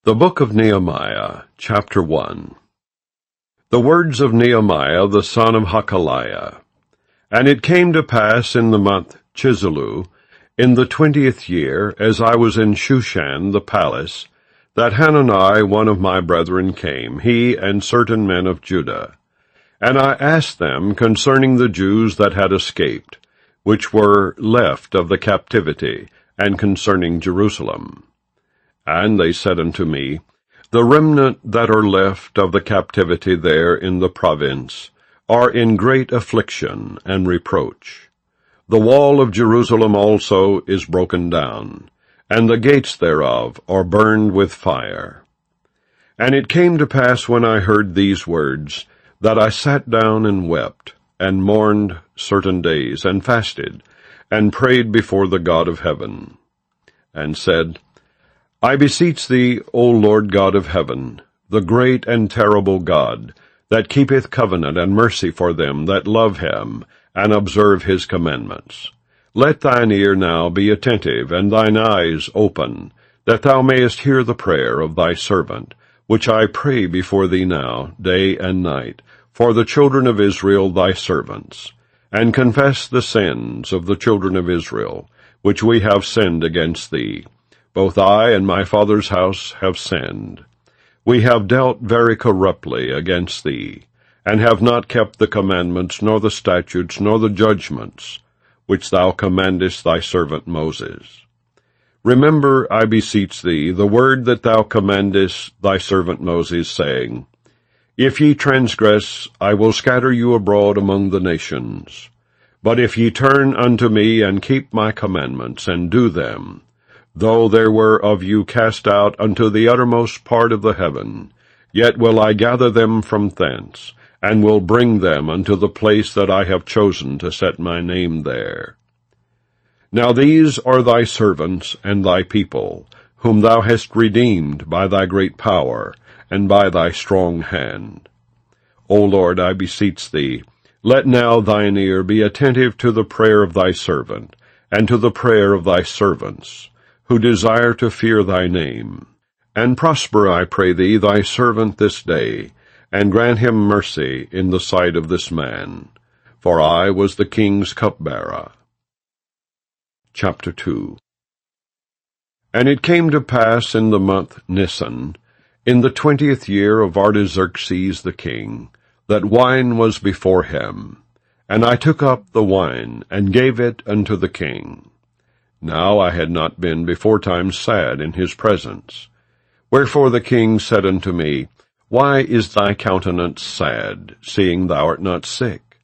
The Book of Nehemiah, chapter 1. The words of Nehemiah the son of Hakaliah. And it came to pass in the month Chisleu, in the 20th year, as I was in Shushan the palace, that Hanani one of my brethren came, he and certain men of Judah. And I asked them concerning the Jews that had escaped, which were left of the captivity, and concerning Jerusalem. And they said unto me, The remnant that are left of the captivity there in the province are in great affliction and reproach. The wall of Jerusalem also is broken down, and the gates thereof are burned with fire. And it came to pass when I heard these words, that I sat down and wept, and mourned certain days, and fasted, and prayed before the God of heaven, and said, I beseech thee, O Lord God of heaven, the great and terrible God, that keepeth covenant and mercy for them that love him, and observe his commandments. Let thine ear now be attentive, and thine eyes open, that thou mayest hear the prayer of thy servant, which I pray before thee now, day and night, for the children of Israel thy servants, and confess the sins of the children of Israel, which we have sinned against thee. Both I and my father's house have sinned. We have dealt very corruptly against thee, and have not kept the commandments, nor the statutes, nor the judgments, which thou commandest thy servant Moses. Remember, I beseech thee, the word that thou commandest thy servant Moses, saying, If ye transgress, I will scatter you abroad among the nations. But if ye turn unto me, and keep my commandments, and do them, though there were of you cast out unto the uttermost part of the heaven, yet will I gather them from thence, and will bring them unto the place that I have chosen to set my name there. Now these are thy servants and thy people, whom thou hast redeemed by thy great power, and by thy strong hand. O Lord, I beseech thee, let now thine ear be attentive to the prayer of thy servant, and to the prayer of thy servants, who desire to fear thy name. And prosper, I pray thee, thy servant this day, and grant him mercy in the sight of this man. For I was the king's cupbearer. Chapter 2. And it came to pass in the month Nisan, in the 20th year of Artaxerxes the king, that wine was before him. And I took up the wine, and gave it unto the king. Now I had not been beforetime sad in his presence. Wherefore the king said unto me, Why is thy countenance sad, seeing thou art not sick?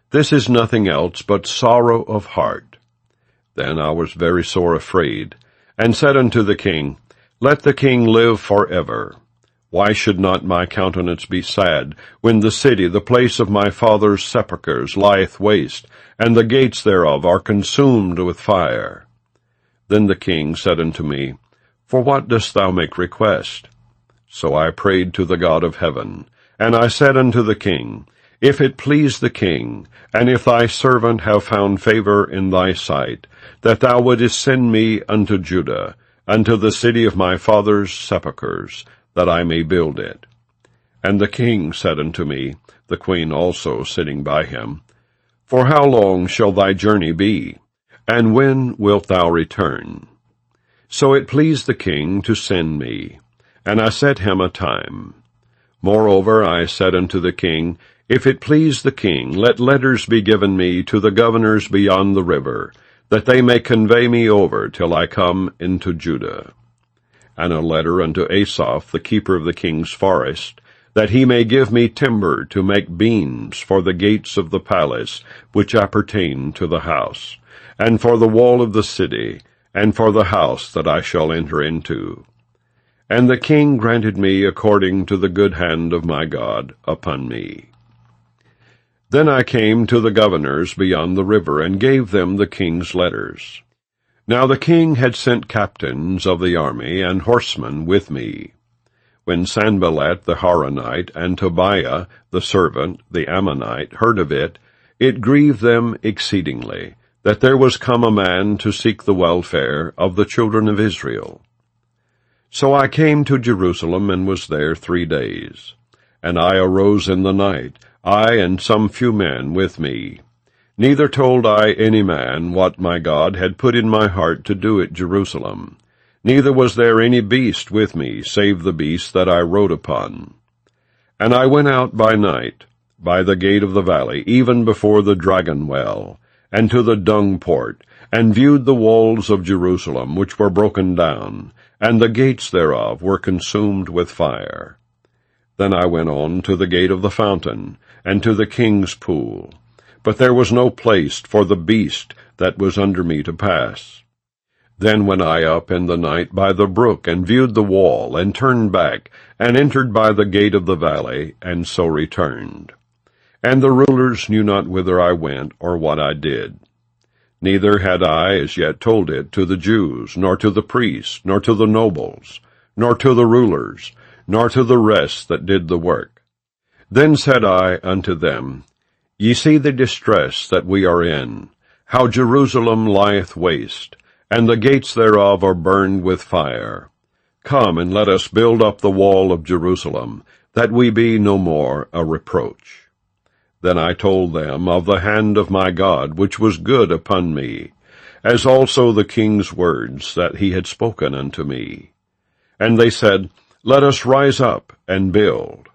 This is nothing else but sorrow of heart. Then I was very sore afraid, and said unto the king, Let the king live forever. Why should not my countenance be sad, when the city, the place of my father's sepulchres, lieth waste, and the gates thereof are consumed with fire? Then the king said unto me, For what dost thou make request? So I prayed to the God of heaven, and I said unto the king, If it please the king, and if thy servant have found favor in thy sight, that thou wouldest send me unto Judah, unto the city of my father's sepulchres, that I may build it. And the king said unto me, the queen also sitting by him, For how long shall thy journey be? And when wilt thou return? So it pleased the king to send me, and I set him a time. Moreover I said unto the king, If it please the king, let letters be given me to the governors beyond the river, that they may convey me over till I come into Judah. And a letter unto Asaph, the keeper of the king's forest, that he may give me timber to make beams for the gates of the palace, which appertain to the house, and for the wall of the city, and for the house that I shall enter into. And the king granted me according to the good hand of my God upon me. Then I came to the governors beyond the river, and gave them the king's letters. Now the king had sent captains of the army and horsemen with me. When Sanballat the Horonite and Tobiah the servant, the Ammonite, heard of it, it grieved them exceedingly, that there was come a man to seek the welfare of the children of Israel. So I came to Jerusalem, and was there 3 days. And I arose in the night, I and some few men with me. Neither told I any man what my God had put in my heart to do at Jerusalem. Neither was there any beast with me, save the beast that I rode upon. And I went out by night, by the gate of the valley, even before the dragon well, and to the dung port, and viewed the walls of Jerusalem, which were broken down, and the gates thereof were consumed with fire. Then I went on to the gate of the fountain, and to the king's pool. But there was no place for the beast that was under me to pass. Then went I up in the night by the brook, and viewed the wall, and turned back, and entered by the gate of the valley, and so returned. And the rulers knew not whither I went, or what I did. Neither had I as yet told it to the Jews, nor to the priests, nor to the nobles, nor to the rulers, nor to the rest that did the work. Then said I unto them, Ye see the distress that we are in, how Jerusalem lieth waste, and the gates thereof are burned with fire. Come, and let us build up the wall of Jerusalem, that we be no more a reproach. Then I told them of the hand of my God, which was good upon me, as also the king's words that he had spoken unto me. And they said, Let us rise up and build.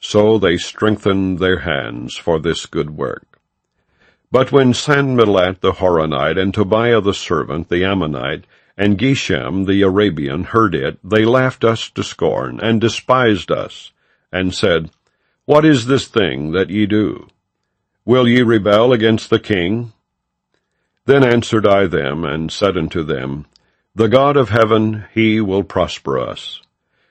So they strengthened their hands for this good work. But when Sanballat the Horonite, and Tobiah the servant, the Ammonite, and Geshem the Arabian heard it, they laughed us to scorn, and despised us, and said, What is this thing that ye do? Will ye rebel against the king? Then answered I them, and said unto them, The God of heaven, he will prosper us.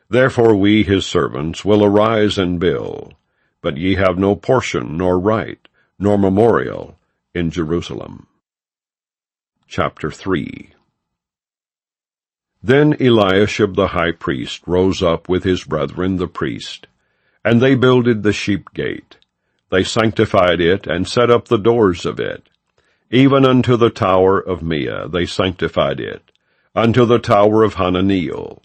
Therefore we, his servants, will arise and build, but ye have no portion, nor right, nor memorial in Jerusalem. Chapter 3. Then Eliashib the high priest rose up with his brethren the priest, and they builded the sheep gate. They sanctified it, and set up the doors of it. Even unto the tower of Meah they sanctified it, unto the tower of Hananiel.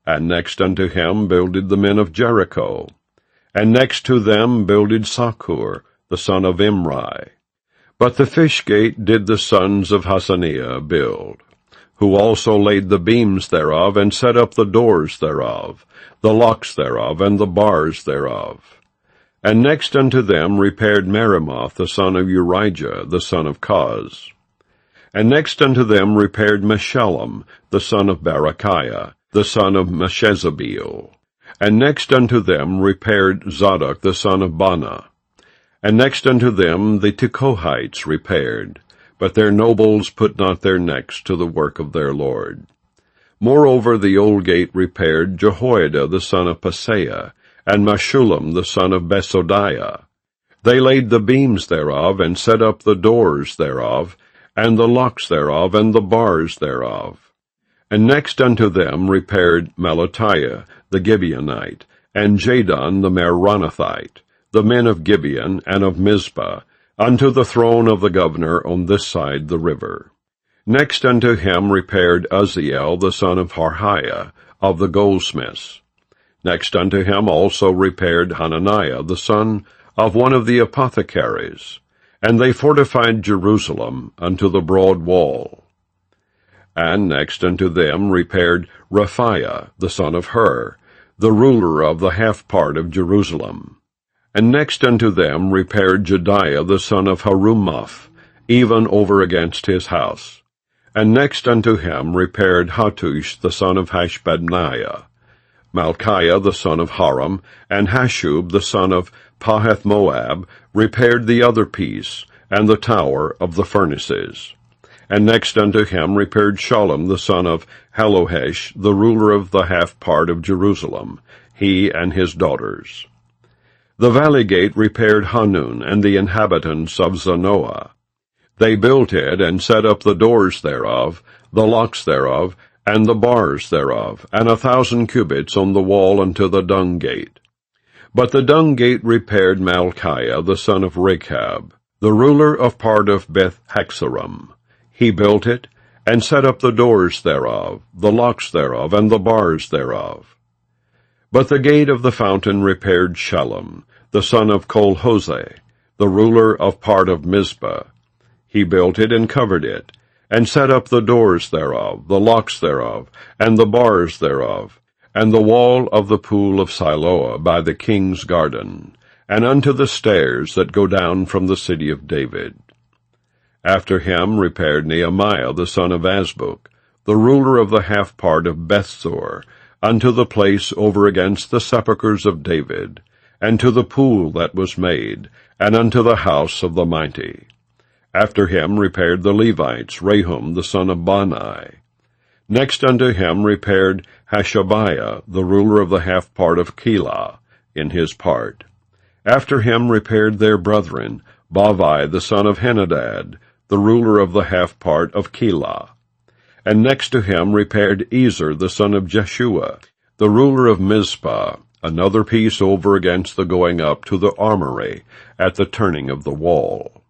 And next unto him builded the men of Jericho. And next to them builded Sakur, the son of Imri. But the fish gate did the sons of Hasaniah build, who also laid the beams thereof, and set up the doors thereof, the locks thereof, and the bars thereof. And next unto them repaired Meremoth, the son of Urijah, the son of Koz. And next unto them repaired Meshullam, the son of Berechiah, the son of Meshezabeel. And next unto them repaired Zadok, the son of Baana. And next unto them the Tekohites repaired, but their nobles put not their necks to the work of their Lord. Moreover the old gate repaired Jehoiada, the son of Paseah, and Meshullam, the son of Besodiah. They laid the beams thereof, and set up the doors thereof, and the locks thereof, and the bars thereof. And next unto them repaired Melatiah the Gibeonite, and Jadon the Meronothite, the men of Gibeon and of Mizpah, unto the throne of the governor on this side the river. Next unto him repaired Uzziel the son of Harhiah, of the goldsmiths. Next unto him also repaired Hananiah the son of one of the apothecaries, and they fortified Jerusalem unto the broad wall. And next unto them repaired Raphiah, the son of Hur, the ruler of the half part of Jerusalem. And next unto them repaired Jediah, the son of Harumaph, even over against his house. And next unto him repaired Hattush, the son of Hashbadniah. Malchiah, the son of Haram, and Hashub, the son of Pahath-Moab, repaired the other piece, and the tower of the furnaces. And next unto him repaired Shallum, the son of Hallohesh, the ruler of the half part of Jerusalem, he and his daughters. The valley gate repaired Hanun, and the inhabitants of Zanoah. They built it, and set up the doors thereof, the locks thereof, and the bars thereof, and 1,000 cubits on the wall unto the dung gate. But the dung gate repaired Malchiah, the son of Rechab, the ruler of part of Beth-Haxarim. He built it, and set up the doors thereof, the locks thereof, and the bars thereof. But the gate of the fountain repaired Shallum, the son of Colhose, the ruler of part of Mizpah. He built it and covered it, and set up the doors thereof, the locks thereof, and the bars thereof, and the wall of the pool of Siloah by the king's garden, and unto the stairs that go down from the city of David. After him repaired Nehemiah the son of Azbuk, the ruler of the half part of Bethsur, unto the place over against the sepulchres of David, and to the pool that was made, and unto the house of the mighty. After him repaired the Levites, Rehum the son of Bani. Next unto him repaired Hashabiah, the ruler of the half part of Keilah, in his part. After him repaired their brethren, Bavai the son of Henadad, the ruler of the half part of Keilah. And next to him repaired Ezra the son of Jeshua, the ruler of Mizpah, another piece over against the going up to the armory, at the turning of the wall.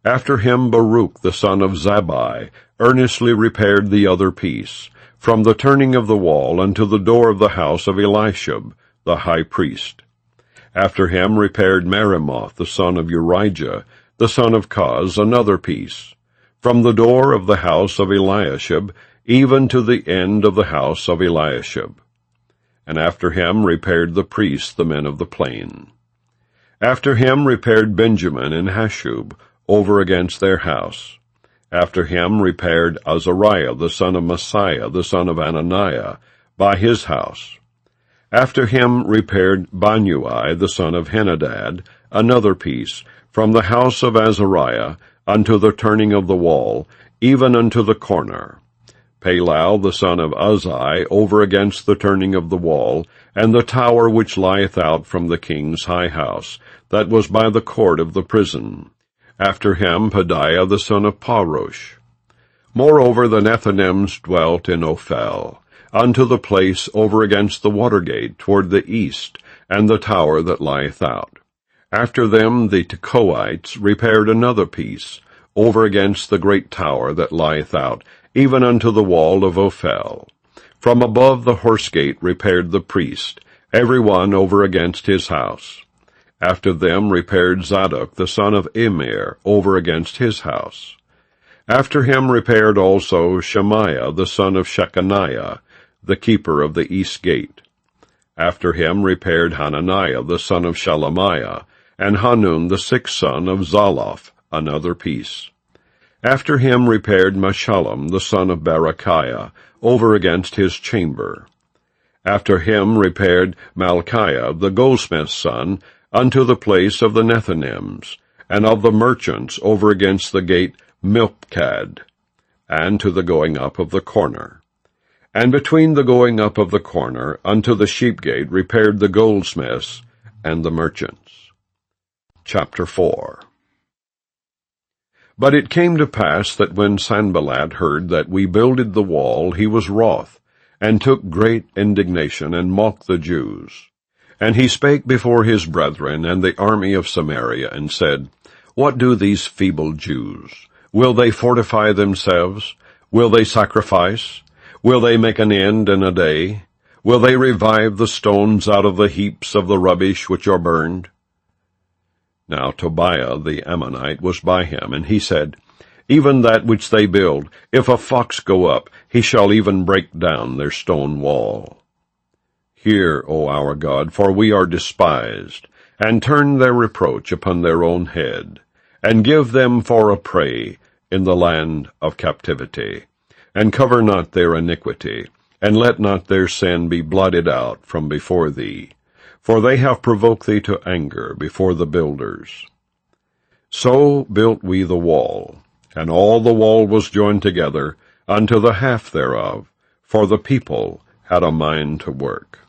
After him Baruch the son of Zabbai earnestly repaired the other piece, from the turning of the wall unto the door of the house of Elishab, the high priest. After him repaired Meremoth the son of Urijah, the son of Koz, another piece, from the door of the house of Eliashib, even to the end of the house of Eliashib. And after him repaired the priests, the men of the plain. After him repaired Benjamin and Hashub, over against their house. After him repaired Azariah the son of Messiah, the son of Ananiah, by his house. After him repaired Banui the son of Henadad, another piece, from the house of Azariah unto the turning of the wall, even unto the corner. Palal the son of Uzai over against the turning of the wall, and the tower which lieth out from the king's high house, that was by the court of the prison. After him Pedaiah the son of Parosh. Moreover the Nethinims dwelt in Ophel, unto the place over against the water gate toward the east, and the tower that lieth out. After them the Tekoites repaired another piece, over against the great tower that lieth out, even unto the wall of Ophel. From above the horse gate repaired the priest, every one over against his house. After them repaired Zadok the son of Immer, over against his house. After him repaired also Shemaiah the son of Shechaniah, the keeper of the east gate. After him repaired Hananiah the son of Shelemiah, and Hanun the sixth son of Zalaph, another piece. After him repaired Meshullam the son of Berechiah, over against his chamber. After him repaired Malchiah the goldsmith's son, unto the place of the Nethinims, and of the merchants over against the gate Milpkad, and to the going up of the corner. And between the going up of the corner unto the sheep gate repaired the goldsmiths and the merchants. Chapter 4. But it came to pass that when Sanballat heard that we builded the wall, he was wroth, and took great indignation, and mocked the Jews. And he spake before his brethren and the army of Samaria, and said, What do these feeble Jews? Will they fortify themselves? Will they sacrifice? Will they make an end in a day? Will they revive the stones out of the heaps of the rubbish which are burned? Now Tobiah the Ammonite was by him, and he said, Even that which they build, if a fox go up, he shall even break down their stone wall. Hear, O our God, for we are despised, and turn their reproach upon their own head, and give them for a prey in the land of captivity, and cover not their iniquity, and let not their sin be blotted out from before thee, for they have provoked thee to anger before the builders. So built we the wall, and all the wall was joined together unto the half thereof, for the people had a mind to work.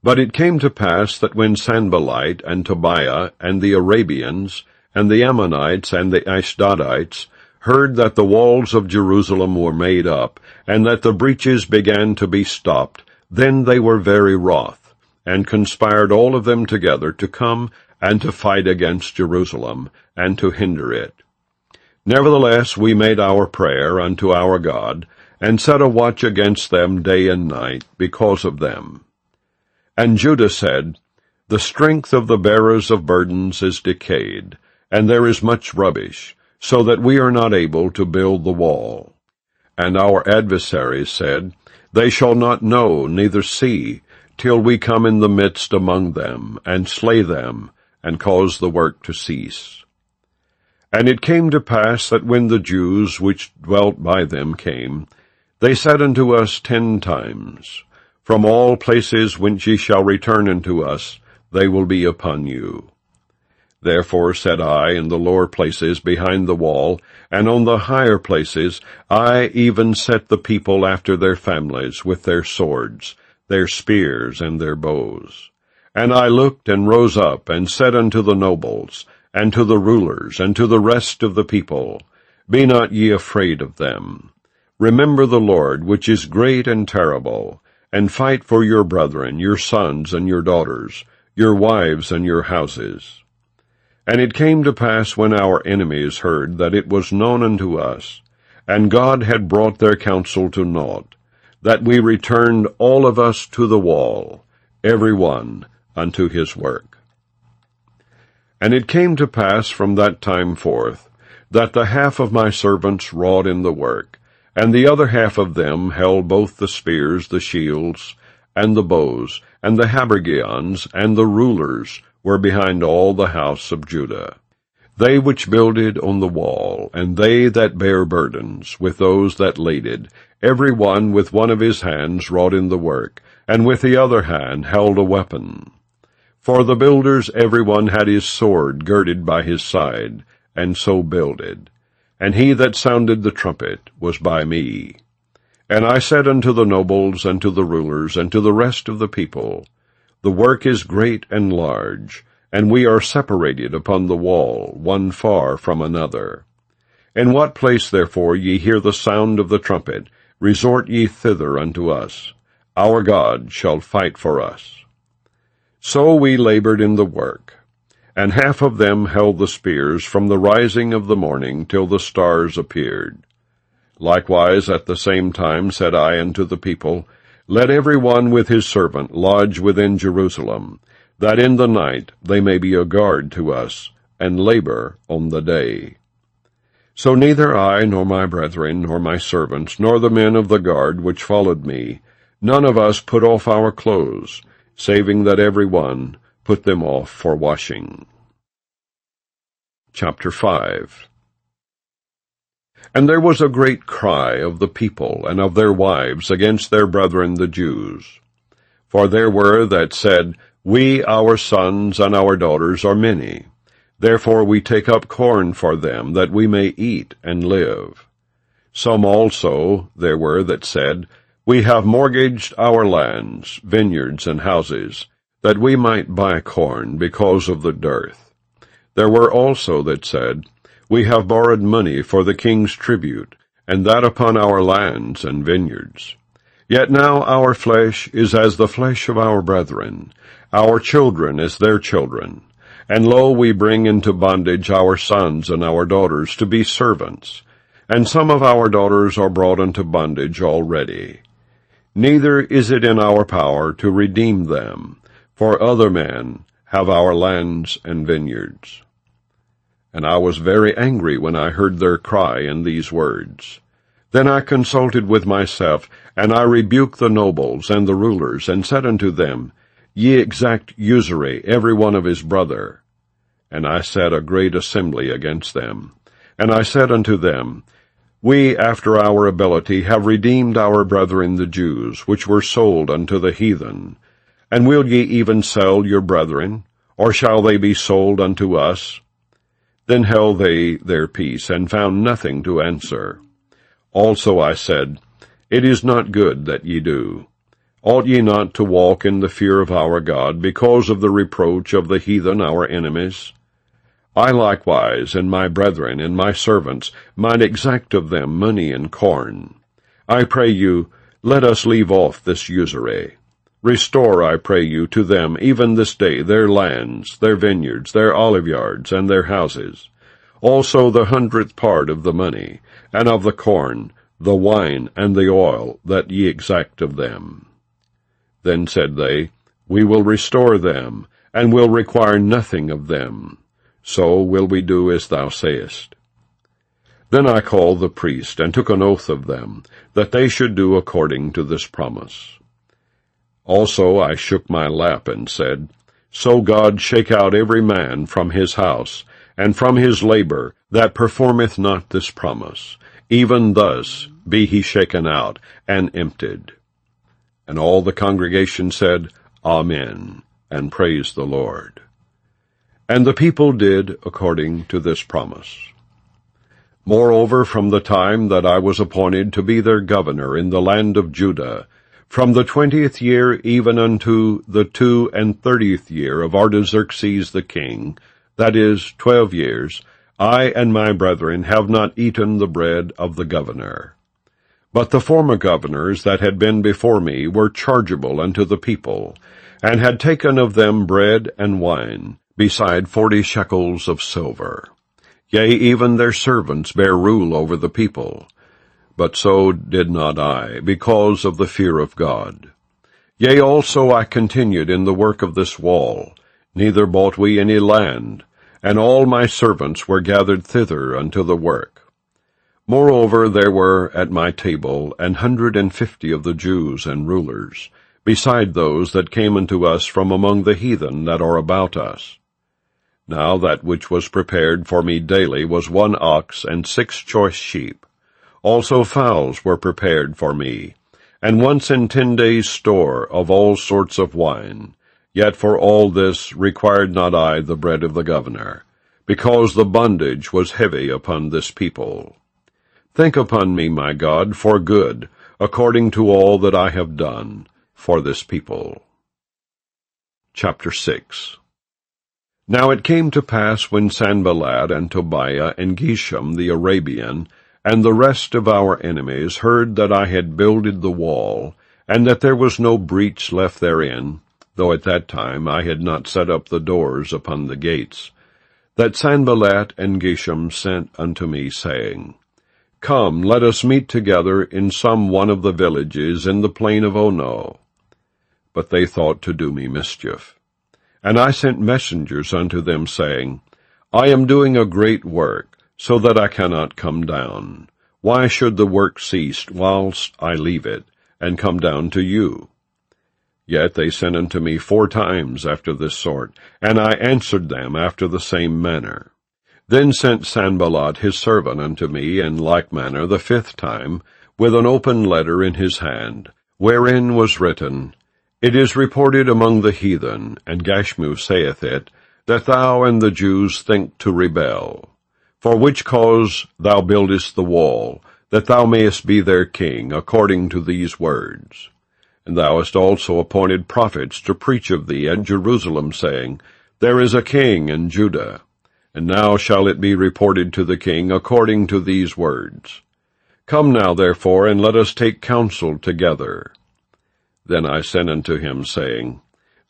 But it came to pass that when Sanballat and Tobiah and the Arabians and the Ammonites and the Ashdodites heard that the walls of Jerusalem were made up, and that the breaches began to be stopped, then they were very wroth, and conspired all of them together to come and to fight against Jerusalem, and to hinder it. Nevertheless we made our prayer unto our God, and set a watch against them day and night, because of them. And Judah said, The strength of the bearers of burdens is decayed, and there is much rubbish, so that we are not able to build the wall. And our adversaries said, They shall not know, neither see, till we come in the midst among them, and slay them, and cause the work to cease. And it came to pass that when the Jews which dwelt by them came, they said unto us 10 times, From all places whence ye shall return unto us, they will be upon you. Therefore said I in the lower places behind the wall, and on the higher places, I even set the people after their families, with their swords, their spears, and their bows. And I looked and rose up, and said unto the nobles, and to the rulers, and to the rest of the people, Be not ye afraid of them. Remember the Lord, which is great and terrible, and fight for your brethren, your sons and your daughters, your wives and your houses. And it came to pass when our enemies heard that it was known unto us, and God had brought their counsel to naught, that we returned all of us to the wall, every one unto his work. And it came to pass from that time forth, that the half of my servants wrought in the work, and the other half of them held both the spears, the shields, and the bows, and the habergeons, and the rulers were behind all the house of Judah. They which builded on the wall, and they that bare burdens, with those that laded, every one with one of his hands wrought in the work, and with the other hand held a weapon. For the builders every one had his sword girded by his side, and so builded. And he that sounded the trumpet was by me. And I said unto the nobles, and to the rulers, and to the rest of the people, The work is great and large, and we are separated upon the wall, one far from another. In what place therefore ye hear the sound of the trumpet, resort ye thither unto us. Our God shall fight for us. So we labored in the work, and half of them held the spears from the rising of the morning till the stars appeared. Likewise at the same time said I unto the people, Let every one with his servant lodge within Jerusalem, that in the night they may be a guard to us, and labor on the day. So neither I, nor my brethren, nor my servants, nor the men of the guard which followed me, none of us put off our clothes, saving that every one put them off for washing. Chapter 5. And there was a great cry of the people and of their wives against their brethren the Jews. For there were that said, We, our sons and our daughters, are many. Therefore we take up corn for them, that we may eat and live. Some also there were that said, We have mortgaged our lands, vineyards, and houses, that we might buy corn because of the dearth. There were also that said, We have borrowed money for the king's tribute, and that upon our lands and vineyards. Yet now our flesh is as the flesh of our brethren, our children as their children. And lo, we bring into bondage our sons and our daughters to be servants, and some of our daughters are brought into bondage already. Neither is it in our power to redeem them, for other men have our lands and vineyards. And I was very angry when I heard their cry in these words. Then I consulted with myself, and I rebuked the nobles and the rulers, and said unto them, Ye exact usury, every one of his brother. And I set a great assembly against them. And I said unto them, We, after our ability, have redeemed our brethren the Jews, which were sold unto the heathen. And will ye even sell your brethren, or shall they be sold unto us? Then held they their peace, and found nothing to answer. Also I said, It is not good that ye do. Ought ye not to walk in the fear of our God, because of the reproach of the heathen our enemies? I likewise, and my brethren, and my servants, might exact of them money and corn. I pray you, let us leave off this usury. Restore, I pray you, to them even this day their lands, their vineyards, their oliveyards, and their houses. also the 100th part of the money, and of the corn, the wine, and the oil, that ye exact of them. Then said they, We will restore them, and will require nothing of them. So will we do as thou sayest. Then I called the priest, and took an oath of them, that they should do according to this promise. Also I shook my lap, and said, So God shake out every man from his house, and from his labor, that performeth not this promise. Even thus be he shaken out, and emptied. And all the congregation said, Amen, and praised the Lord. And the people did according to this promise. Moreover, from the time that I was appointed to be their governor in the land of Judah, from the 20th year even unto the 32nd year of Artaxerxes the king, that is, 12 years, I and my brethren have not eaten the bread of the governor. But the former governors that had been before me were chargeable unto the people, and had taken of them bread and wine, beside 40 shekels of silver. Yea, even their servants bare rule over the people. But so did not I, because of the fear of God. Yea, also I continued in the work of this wall, neither bought we any land, and all my servants were gathered thither unto the work. Moreover, there were at my table 150 of the Jews and rulers, beside those that came unto us from among the heathen that are about us. Now that which was prepared for me daily was 1 ox and 6 choice sheep. Also fowls were prepared for me, and once in 10 days' store of all sorts of wine. Yet for all this required not I the bread of the governor, because the bondage was heavy upon this people. Think upon me, my God, for good, according to all that I have done for this people. Chapter 6. Now it came to pass when Sanballat and Tobiah and Geshem the Arabian and the rest of our enemies heard that I had builded the wall, and that there was no breach left therein, though at that time I had not set up the doors upon the gates, that Sanballat and Geshem sent unto me, saying, Come, let us meet together in some one of the villages in the plain of Ono. But they thought to do me mischief. And I sent messengers unto them, saying, I am doing a great work, so that I cannot come down. Why should the work cease whilst I leave it, and come down to you? Yet they sent unto me 4 times after this sort, and I answered them after the same manner. Then sent Sanballat his servant unto me in like manner the 5th time, with an open letter in his hand, wherein was written, It is reported among the heathen, and Gashmu saith it, that thou and the Jews think to rebel. For which cause thou buildest the wall, that thou mayest be their king, according to these words. And thou hast also appointed prophets to preach of thee at Jerusalem, saying, There is a king in Judah. And now shall it be reported to the king according to these words. Come now, therefore, and let us take counsel together. Then I sent unto him, saying,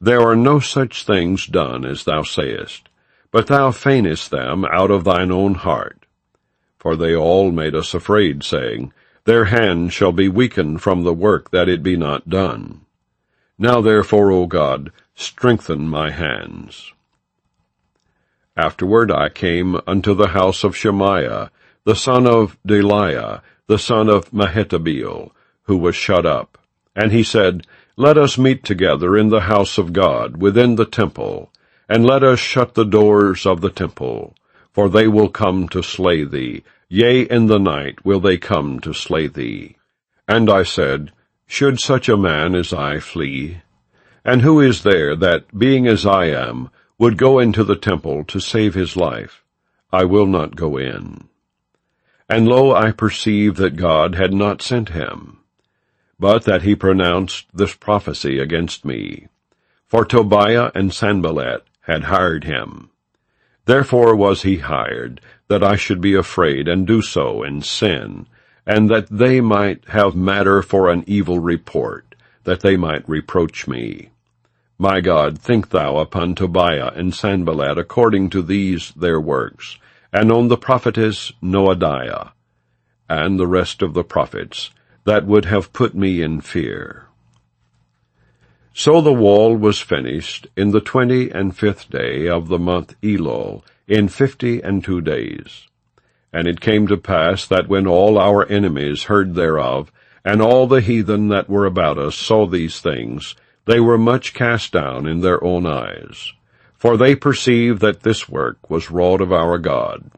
There are no such things done as thou sayest, but thou feignest them out of thine own heart. For they all made us afraid, saying, Their hand shall be weakened from the work, that it be not done. Now therefore, O God, strengthen my hands. Afterward I came unto the house of Shemaiah, the son of Delaiah, the son of Mehetabeel, who was shut up. And he said, Let us meet together in the house of God, within the temple, and let us shut the doors of the temple, for they will come to slay thee, yea, in the night will they come to slay thee. And I said, Should such a man as I flee? And who is there that, being as I am, would go into the temple to save his life? I will not go in. And lo, I perceived that God had not sent him, but that he pronounced this prophecy against me. For Tobiah and Sanballat had hired him. Therefore was he hired, that I should be afraid and do so in sin, and that they might have matter for an evil report, that they might reproach me. My God, think thou upon Tobiah and Sanballat according to these their works, and on the prophetess Noadiah, and the rest of the prophets, that would have put me in fear. So the wall was finished in the 25th day of the month Elul, in 52 days. And it came to pass that when all our enemies heard thereof, and all the heathen that were about us saw these things, they were much cast down in their own eyes. For they perceived that this work was wrought of our God.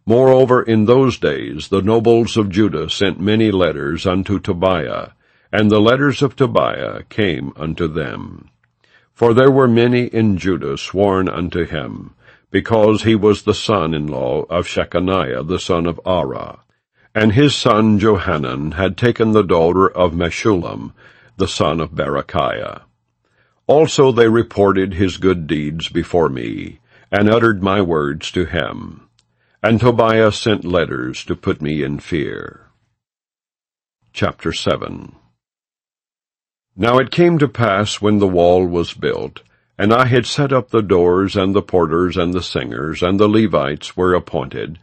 Moreover, in those days the nobles of Judah sent many letters unto Tobiah, and the letters of Tobiah came unto them. For there were many in Judah sworn unto him, because he was the son-in-law of Shechaniah the son of Arah, and his son Johanan had taken the daughter of Meshullam, the son of Berechiah. Also they reported his good deeds before me, and uttered my words to him. And Tobiah sent letters to put me in fear. Chapter 7. Now it came to pass when the wall was built, and I had set up the doors, and the porters, and the singers, and the Levites were appointed,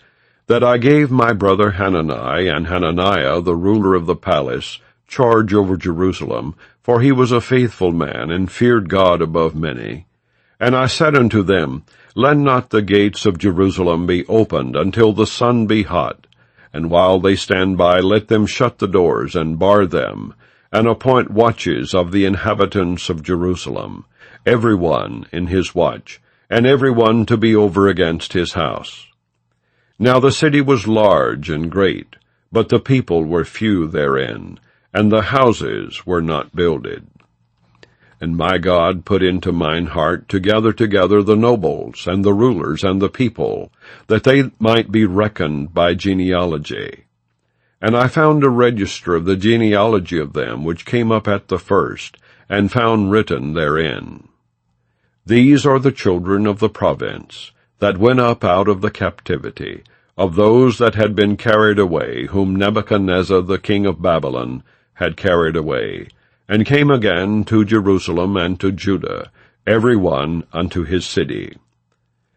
that I gave my brother Hanani and Hananiah, the ruler of the palace, charge over Jerusalem, for he was a faithful man, and feared God above many. And I said unto them, Let not the gates of Jerusalem be opened until the sun be hot, and while they stand by, let them shut the doors, and bar them, and appoint watches of the inhabitants of Jerusalem, every one in his watch, and every one to be over against his house. Now the city was large and great, but the people were few therein, and the houses were not builded. And my God put into mine heart to gather together the nobles, and the rulers, and the people, that they might be reckoned by genealogy. And I found a register of the genealogy of them which came up at the first, and found written therein, These are the children of the province, that went up out of the captivity, of those that had been carried away, whom Nebuchadnezzar the king of Babylon had carried away, and came again to Jerusalem and to Judah, every one unto his city,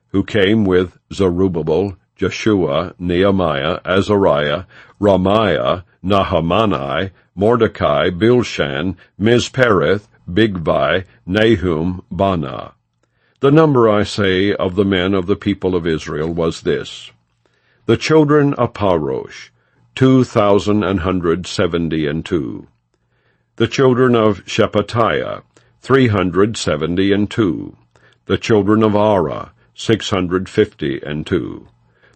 who came with Zerubbabel, Jeshua, Nehemiah, Azariah, Ramiah, Nahamani, Mordecai, Bilshan, Mizpereth, Bigvai, Nahum, Bana. The number, I say, of the men of the people of Israel was this: the children of Parosh, 2,172. The children of Shephatiah, 372. The children of Arah, 652.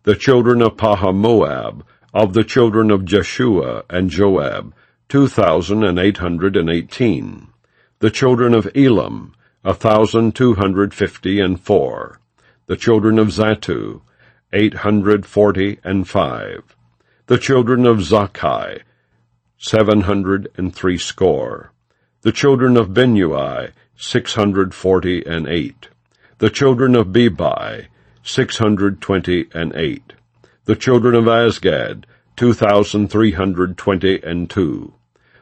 The children of Pahamoab, of the children of Jeshua and Joab, 2,818. The children of Elam, 1,254. The children of Zattu, 845. The children of Zakkai, 760. The children of Binnui, 648. The children of Bebai, 628. The children of Azgad, 2,322.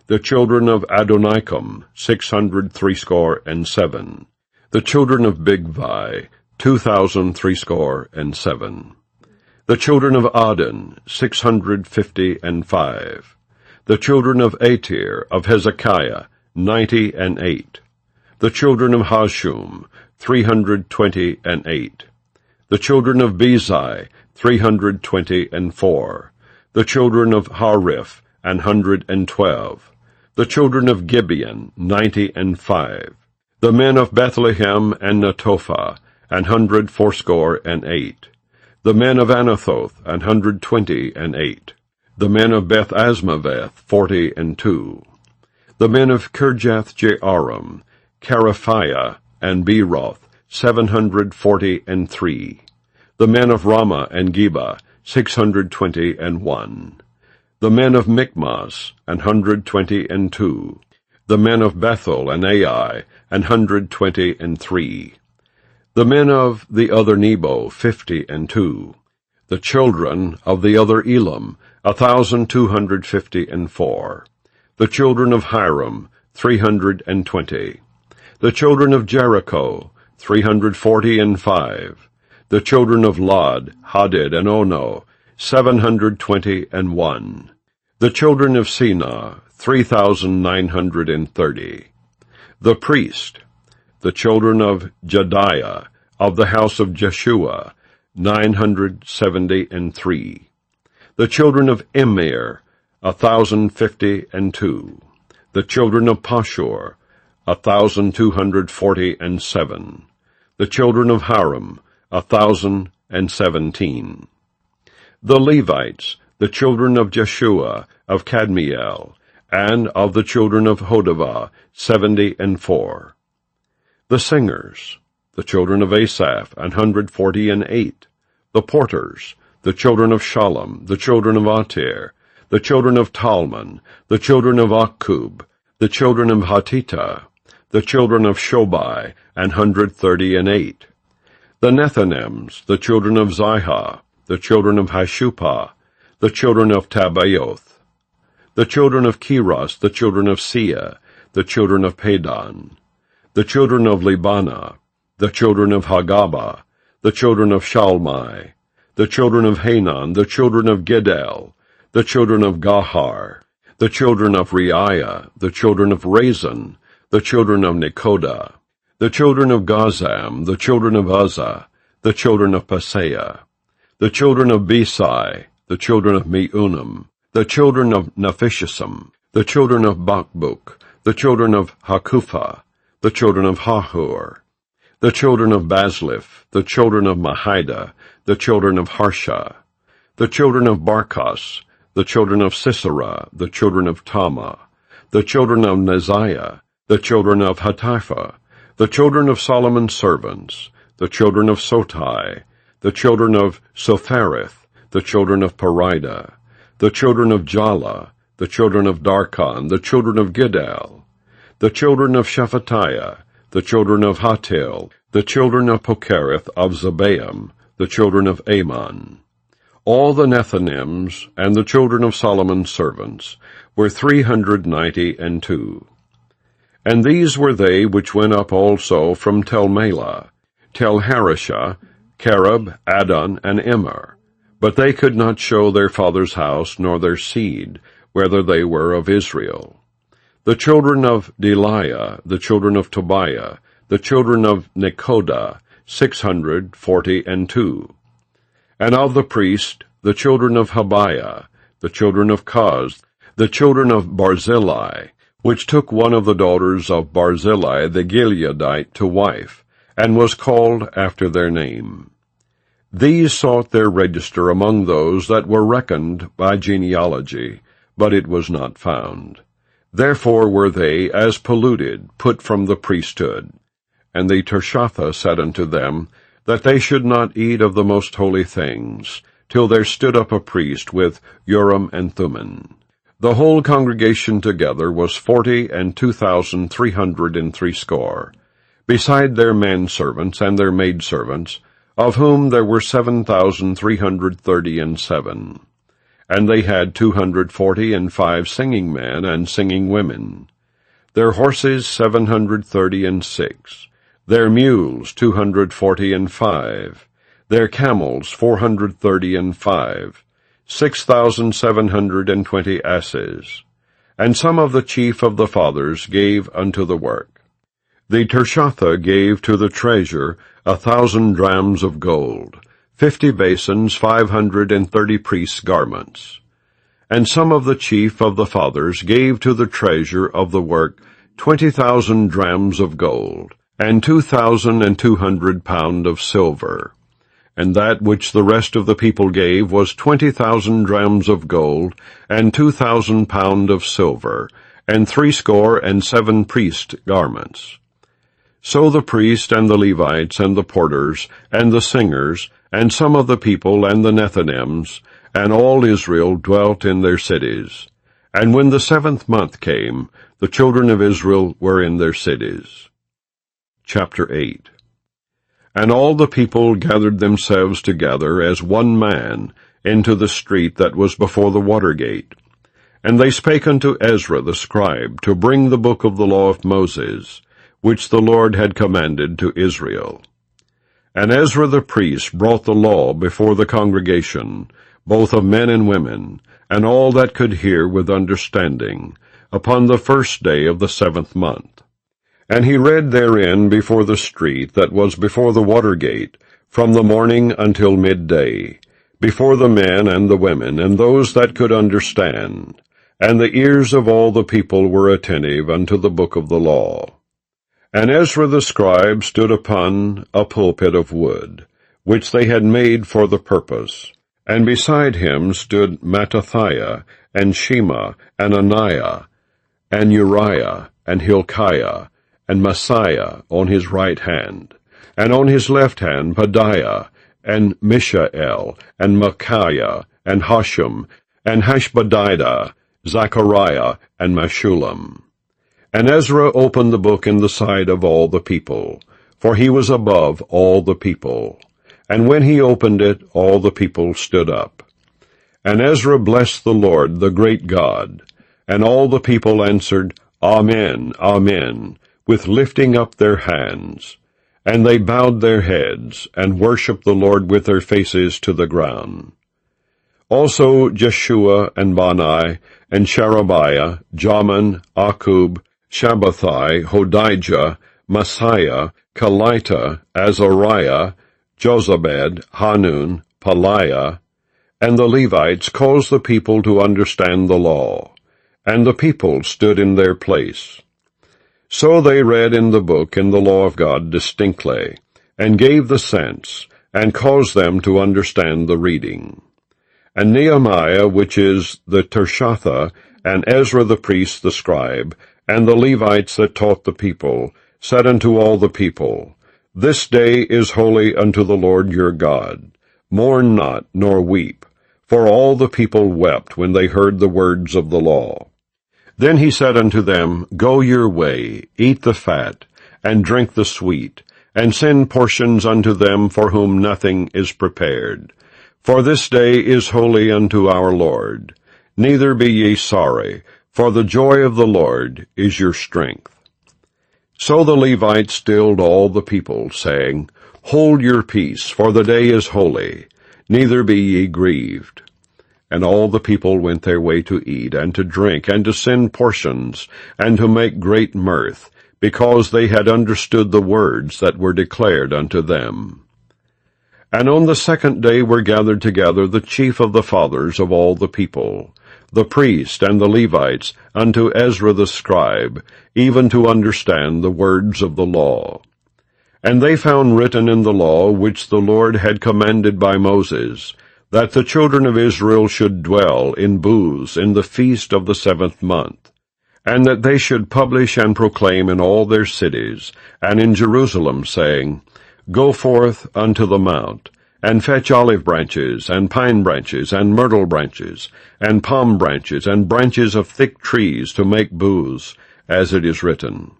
The children of Adonikam, 667. The children of Bigvai, 2,307. The children of Adin, 655. The children of Atir, of Hezekiah, 98. The children of Hashum, 328. The children of Bezai, 324. The children of Hariph, 112. The children of Gibeon, 95. The men of Bethlehem and Netophah, 168. The men of Anathoth, 128. The men of Beth Asmaveth, 42. The men of Kirjath-Jearim, Caraphiah, and Beeroth, 743. The men of Ramah and Geba, 621. The men of Michmas, 122. The men of Bethel and Ai, 123. The men of the other Nebo, 52. The children of the other Elam, 1,254. The children of Hiram, 320. The children of Jericho, 345. The children of Lod, Hadid, and Ono, 721. The children of Sinah, 3,930. The priest, the children of Jediah, of the house of Jeshua, 973. The children of Immer, 1,052. The children of Pashur, 1,247. The children of Haram, 1,017. The Levites, the children of Jeshua, of Kadmiel, and of the children of Hodavah, 74. The singers, the children of Asaph, 148. The porters, the children of Shalom, the children of Atir, the children of Talmon, the children of Akkub, the children of Hatita, the children of Shobai, 138. The Nethinims, the children of Zihah, the children of Hashupah, the children of Tabaoth, the children of Keros, the children of Sia, the children of Padan, the children of Libana, the children of Hagabah, the children of Shalmai, the children of Hanan, the children of Gidel, the children of Gahar, the children of Reiah, the children of Rezin, the children of Nekoda, the children of Gazam, the children of Uzzah, the children of Paseah, the children of Besai, the children of Meunim, the children of Nephishisim, the children of Bakbuk, the children of Hakupha, the children of Hahur, the children of Basliph, the children of Mahida, the children of Harsha, the children of Barkos, the children of Sisera, the children of Tamah, the children of Neziah, the children of Hatipha, the children of Solomon's servants, the children of Sotai, the children of Sopharith, the children of Perida, the children of Jala, the children of Darkon, the children of Gidal, the children of Shephatiah, the children of Hatil, the children of Pokereth of Zebaim, the children of Ammon. All the Nethinims and the children of Solomon's servants were 392. And these were they which went up also from Telmelah, Telharashah, Kerub, Adon, and Immer. But they could not show their father's house nor their seed, whether they were of Israel. The children of Deliah, the children of Tobiah, the children of Nekoda, 642. And of the priest, the children of Habiah, the children of Koz, the children of Barzillai, which took one of the daughters of Barzillai the Gileadite to wife, and was called after their name. These sought their register among those that were reckoned by genealogy, but it was not found. Therefore were they, as polluted, put from the priesthood. And the Tirshatha said unto them, that they should not eat of the most holy things, till there stood up a priest with Urim and Thummim. The whole congregation together was 42,360, beside their manservants and their maidservants, of whom there were 7,337. And they had 245 singing men and singing women. Their horses 736, their mules 245, their camels 435, 6,720 asses. And some of the chief of the fathers gave unto the work. The Tirshatha gave to the treasure 1,000 drams of gold, 50 basins, 530 priests' garments. And some of the chief of the fathers gave to the treasure of the work 20,000 drams of gold, and 2,200 pound of silver. And that which the rest of the people gave was 20,000 drams of gold, and 2,000 pound of silver, and 67 priest garments. So the priest and the Levites and the porters and the singers and some of the people and the Nethinims and all Israel dwelt in their cities. And when the 7th month came, the children of Israel were in their cities. Chapter 8. And all the people gathered themselves together as one man into the street that was before the water gate. And they spake unto Ezra the scribe to bring the book of the law of Moses, which the Lord had commanded to Israel. And Ezra the priest brought the law before the congregation, both of men and women, and all that could hear with understanding, upon the first day of the 7th month. And he read therein before the street that was before the water gate, from the morning until midday, before the men and the women, and those that could understand. And the ears of all the people were attentive unto the book of the law. And Ezra the scribe stood upon a pulpit of wood, which they had made for the purpose. And beside him stood Mattithiah, and Shema, and Ananiah, and Uriah, and Hilkiah, and Messiah on his right hand, and on his left hand Pedaiah, and Mishael, and Micaiah, and Hashum, and Hashbadiah, Zechariah, and Meshullam. And Ezra opened the book in the sight of all the people, for he was above all the people. And when he opened it, all the people stood up. And Ezra blessed the Lord, the great God. And all the people answered, Amen, Amen, with lifting up their hands. And they bowed their heads, and worshipped the Lord with their faces to the ground. Also Jeshua, and Bani, and Sherebiah, Jamin, Akub, Shabbathai, Hodijah, Messiah, Kelita, Azariah, Jozabed, Hanun, Peliah, and the Levites caused the people to understand the law, and the people stood in their place. So they read in the book in the law of God distinctly, and gave the sense, and caused them to understand the reading. And Nehemiah, which is the Tirshatha, and Ezra the priest the scribe, and the Levites that taught the people, said unto all the people, This day is holy unto the Lord your God. Mourn not, nor weep. For all the people wept when they heard the words of the law. Then he said unto them, Go your way, eat the fat, and drink the sweet, and send portions unto them for whom nothing is prepared. For this day is holy unto our Lord. Neither be ye sorry, for the joy of the Lord is your strength. So the Levites stilled all the people, saying, Hold your peace, for the day is holy, neither be ye grieved. And all the people went their way to eat, and to drink, and to send portions, and to make great mirth, because they had understood the words that were declared unto them. And on the 2nd day were gathered together the chief of the fathers of all the people, the priest and the Levites, unto Ezra the scribe, even to understand the words of the law. And they found written in the law which the Lord had commanded by Moses, that the children of Israel should dwell in booths in the feast of the 7th month, and that they should publish and proclaim in all their cities, and in Jerusalem, saying, Go forth unto the mount, and fetch olive branches, and pine branches, and myrtle branches, and palm branches, and branches of thick trees to make booths, as it is written.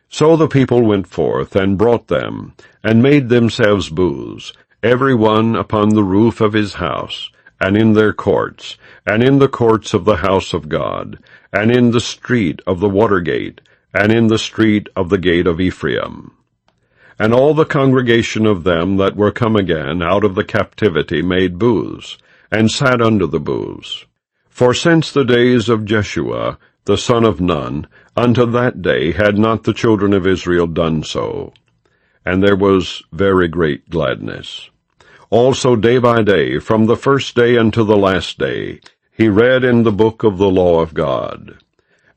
So the people went forth, and brought them, and made themselves booths, every one upon the roof of his house, and in their courts, and in the courts of the house of God, and in the street of the water gate, and in the street of the gate of Ephraim. And all the congregation of them that were come again out of the captivity made booths, and sat under the booths. For since the days of Jeshua, the son of Nun, unto that day had not the children of Israel done so. And there was very great gladness. Also day by day, from the first day unto the last day, he read in the book of the law of God.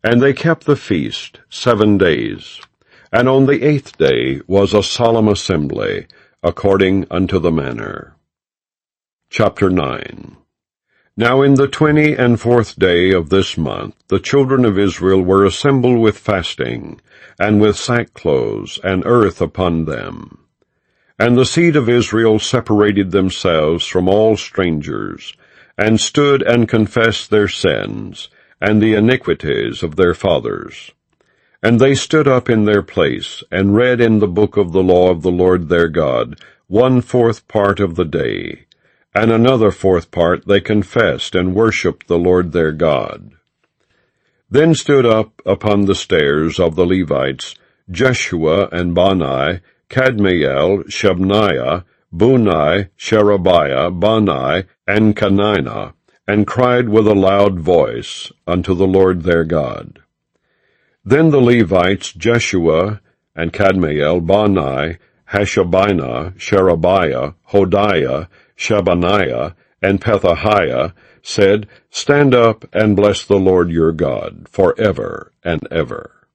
And they kept the feast 7 days. And on the 8th day was a solemn assembly, according unto the manner. Chapter 9. Now in the 24th day of this month the children of Israel were assembled with fasting, and with sackcloths, and earth upon them. And the seed of Israel separated themselves from all strangers, and stood and confessed their sins, and the iniquities of their fathers. And they stood up in their place, and read in the book of the law of the Lord their God 1/4 part of the day, and another 4th part they confessed and worshipped the Lord their God. Then stood up upon the stairs of the Levites Jeshua and Bani, Kadmiel, Shebaniah, Bunai, Sherebiah, Bani, and Kenina, and cried with a loud voice unto the Lord their God. Then the Levites, Jeshua, and Kadmiel, Bani, Hashabinah, Sherebiah, Hodiah, Shebaniah, and Pethahiah, said, Stand up and bless the Lord your God, forever and ever.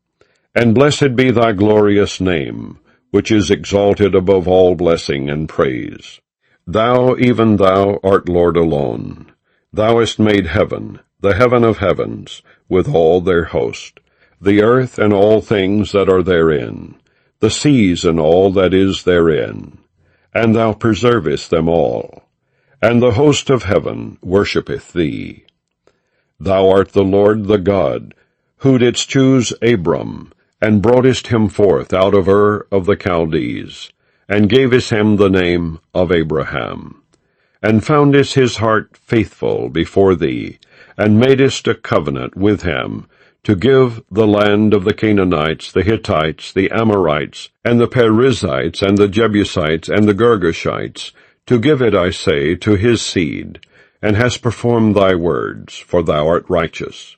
And blessed be thy glorious name, which is exalted above all blessing and praise. Thou, even thou, art Lord alone. Thou hast made heaven, the heaven of heavens, with all their host, the earth and all things that are therein, the seas and all that is therein, and thou preservest them all. And the host of heaven worshippeth thee. Thou art the Lord the God, who didst choose Abram, and broughtest him forth out of Ur of the Chaldees, and gavest him the name of Abraham, and foundest his heart faithful before thee, and madest a covenant with him, to give the land of the Canaanites, the Hittites, the Amorites, and the Perizzites, and the Jebusites, and the Girgashites, to give it, I say, to his seed, and hast performed thy words, for thou art righteous,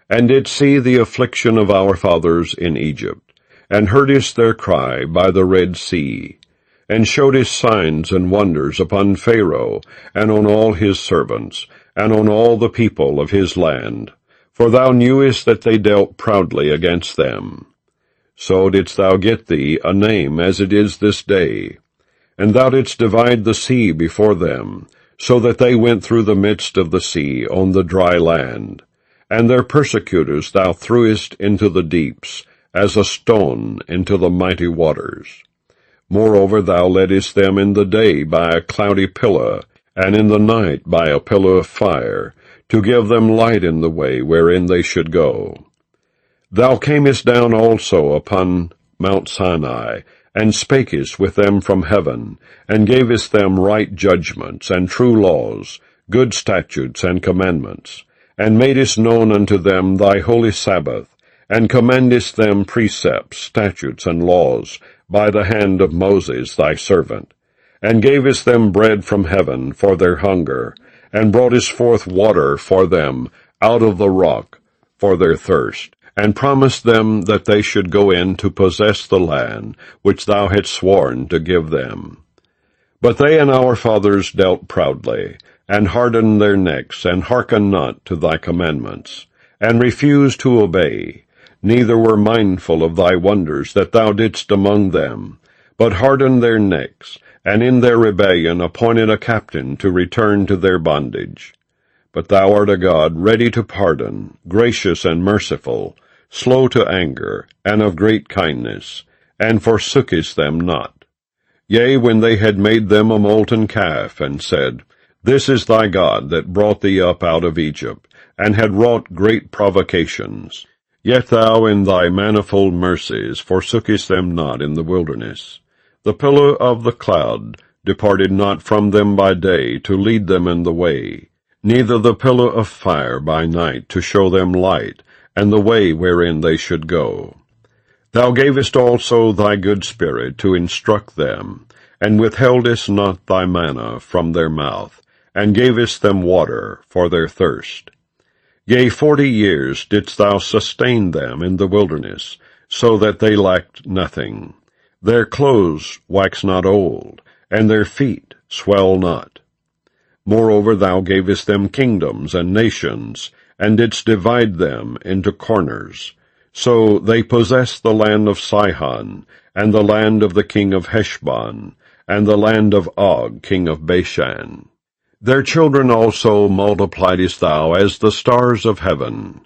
and didst see the affliction of our fathers in Egypt, and heardest their cry by the Red Sea, and showedest signs and wonders upon Pharaoh, and on all his servants, and on all the people of his land, for thou knewest that they dealt proudly against them. So didst thou get thee a name as it is this day. And thou didst divide the sea before them, so that they went through the midst of the sea on the dry land. And their persecutors thou threwest into the deeps, as a stone into the mighty waters. Moreover thou leddest them in the day by a cloudy pillar, and in the night by a pillar of fire, to give them light in the way wherein they should go. Thou camest down also upon Mount Sinai, and spakest with them from heaven, and gavest them right judgments, and true laws, good statutes and commandments, and madest known unto them thy holy Sabbath, and commandest them precepts, statutes, and laws, by the hand of Moses thy servant, and gavest them bread from heaven for their hunger, and broughtest forth water for them out of the rock for their thirst, and promised them that they should go in to possess the land which thou hadst sworn to give them. But they and our fathers dealt proudly, and hardened their necks, and hearkened not to thy commandments, and refused to obey, neither were mindful of thy wonders that thou didst among them, but hardened their necks, and in their rebellion appointed a captain to return to their bondage. But thou art a God ready to pardon, gracious and merciful, slow to anger, and of great kindness, and forsookest them not. Yea, when they had made them a molten calf, and said, This is thy God that brought thee up out of Egypt, and had wrought great provocations. Yet thou in thy manifold mercies forsookest them not in the wilderness. The pillar of the cloud departed not from them by day to lead them in the way, neither the pillar of fire by night to show them light, and the way wherein they should go. Thou gavest also thy good Spirit to instruct them, and withheldest not thy manna from their mouth, and gavest them water for their thirst. Yea, 40 years didst thou sustain them in the wilderness, so that they lacked nothing. Their clothes wax not old, and their feet swell not. Moreover thou gavest them kingdoms and nations, and didst divide them into corners. So they possessed the land of Sihon, and the land of the king of Heshbon, and the land of Og, king of Bashan. Their children also multipliedst thou as the stars of heaven,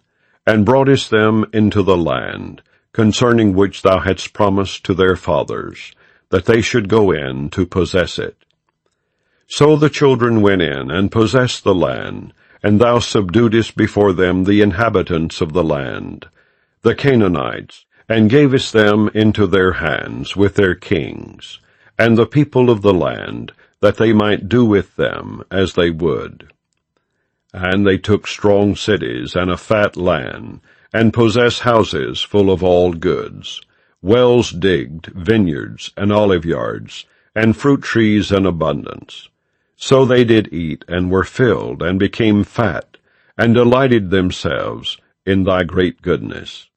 and broughtest them into the land, concerning which thou hadst promised to their fathers, that they should go in to possess it. So the children went in and possessed the land, and thou subduedst before them the inhabitants of the land, the Canaanites, and gavest them into their hands with their kings, and the people of the land, that they might do with them as they would. And they took strong cities and a fat land, and possessed houses full of all goods, wells digged, vineyards, and olive yards, and fruit trees in abundance. So they did eat, and were filled, and became fat, and delighted themselves in thy great goodness.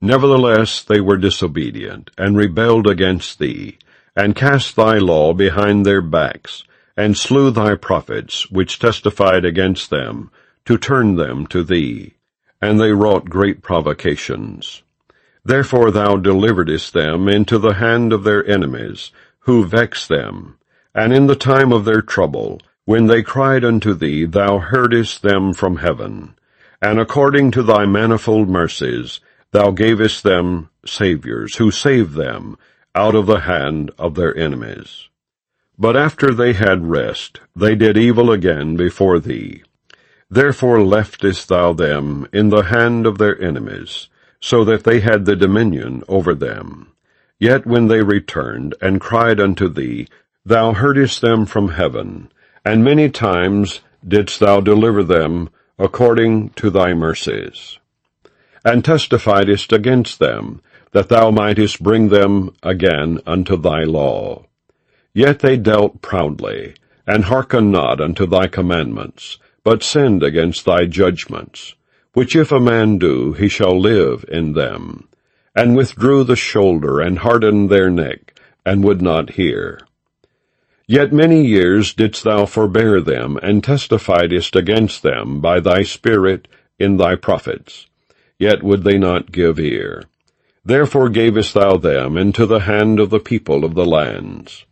Nevertheless they were disobedient, and rebelled against thee, and cast thy law behind their backs, and slew thy prophets, which testified against them, to turn them to thee. And they wrought great provocations. Therefore thou deliveredest them into the hand of their enemies, who vexed them. And in the time of their trouble, when they cried unto thee, thou heardest them from heaven. And according to thy manifold mercies, thou gavest them saviors, who saved them out of the hand of their enemies. But after they had rest, they did evil again before thee. Therefore leftest thou them in the hand of their enemies, so that they had the dominion over them. Yet when they returned and cried unto thee, thou heardest them from heaven, and many times didst thou deliver them according to thy mercies, and testifiedest against them, that thou mightest bring them again unto thy law. Yet they dealt proudly, and hearkened not unto thy commandments, but sinned against thy judgments, which if a man do, he shall live in them, and withdrew the shoulder, and hardened their neck, and would not hear. Yet many years didst thou forbear them, and testifiedest against them by thy Spirit in thy prophets. Yet would they not give ear. Therefore gavest thou them into the hand of the people of the lands.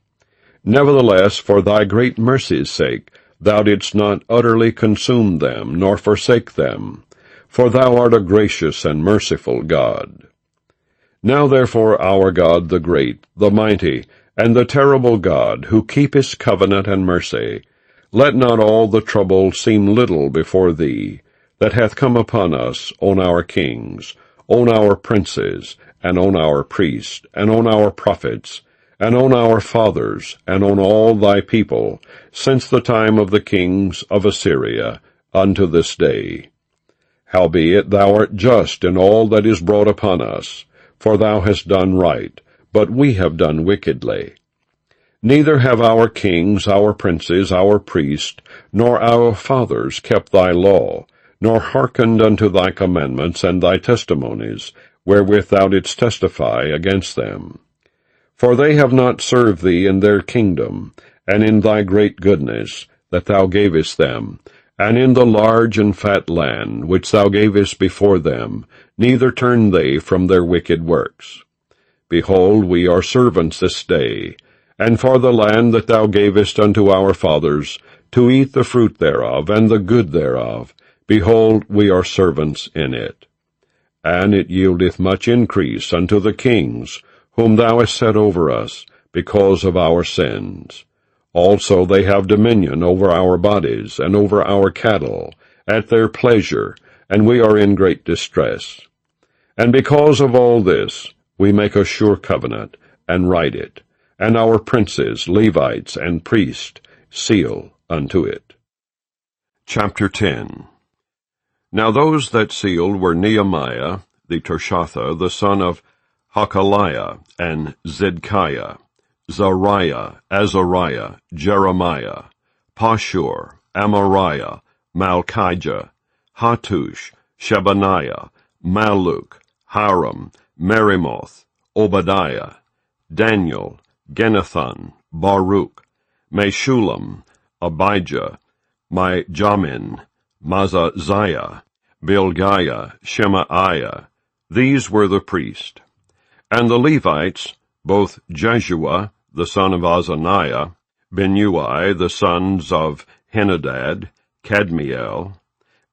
Nevertheless, for thy great mercy's sake, thou didst not utterly consume them, nor forsake them, for thou art a gracious and merciful God. Now therefore our God the great, the mighty, and the terrible God, who keepest covenant and mercy, let not all the trouble seem little before thee, that hath come upon us, on our kings, on our princes, and on our priests, and on our prophets, and on our fathers, and on all thy people, since the time of the kings of Assyria, unto this day. Howbeit thou art just in all that is brought upon us, for thou hast done right, but we have done wickedly. Neither have our kings, our princes, our priests, nor our fathers kept thy law, nor hearkened unto thy commandments and thy testimonies, wherewith thou didst testify against them. For they have not served thee in their kingdom, and in thy great goodness that thou gavest them, and in the large and fat land which thou gavest before them, neither turned they from their wicked works. Behold, we are servants this day, and for the land that thou gavest unto our fathers, to eat the fruit thereof, and the good thereof, behold, we are servants in it. And it yieldeth much increase unto the kings, whom thou hast set over us, because of our sins. Also they have dominion over our bodies, and over our cattle, at their pleasure, and we are in great distress. And because of all this, we make a sure covenant, and write it, and our princes, Levites, and priests seal unto it. Chapter 10. Now those that sealed were Nehemiah, the Tirshatha, the son of Hakaliah, and Zedekiah, Zariah, Azariah, Jeremiah, Pashur, Amariah, Malchijah, Hattush, Shebaniah, Malluch, Haram, Merimoth, Obadiah, Daniel, Genethan, Baruch, Meshulam, Abijah, Jamin, Mazaziah, Bilgaiah, Shemaiah. These were the priests. And the Levites, both Jeshua, the son of Azaniah, Binnui, the sons of Henadad, Kadmiel,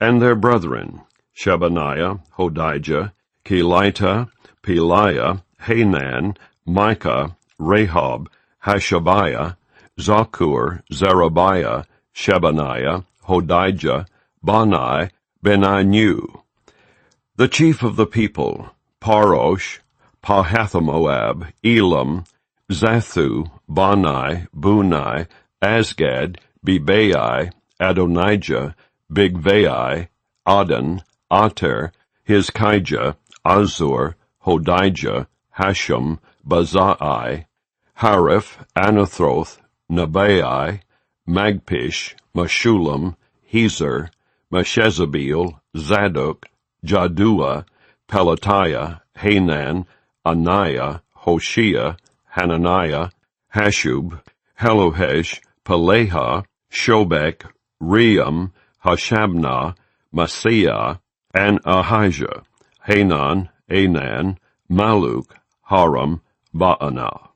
and their brethren, Shebaniah, Hodijah, Kelita, Peliah, Hanan, Micah, Rehob, Hashabiah, Zakur, Zerubbabel, Shebaniah, Hodijah, Bani, Beninu. The chief of the people, Parosh, Pahathamoab, Elam, Zathu, Bani, Bunai, Asgad, Bebai, Adonijah, Bigvai, Adon, Ater, Hizkijah, Azur, Hodijah, Hashem, Bazai, Hariph, Anathoth, Nebai, Magpish, Meshullam, Hezer, Meshezabeel, Zadok, Jaddua, Pelatiah, Hanan, Anaiah, Hoshea, Hananiah, Hashub, Helohesh, Peleha, Shobek, Ream, Hashabnah, Maaseiah, and Ahijah, Hanan, Anan, Maluk, Haram, Baanah.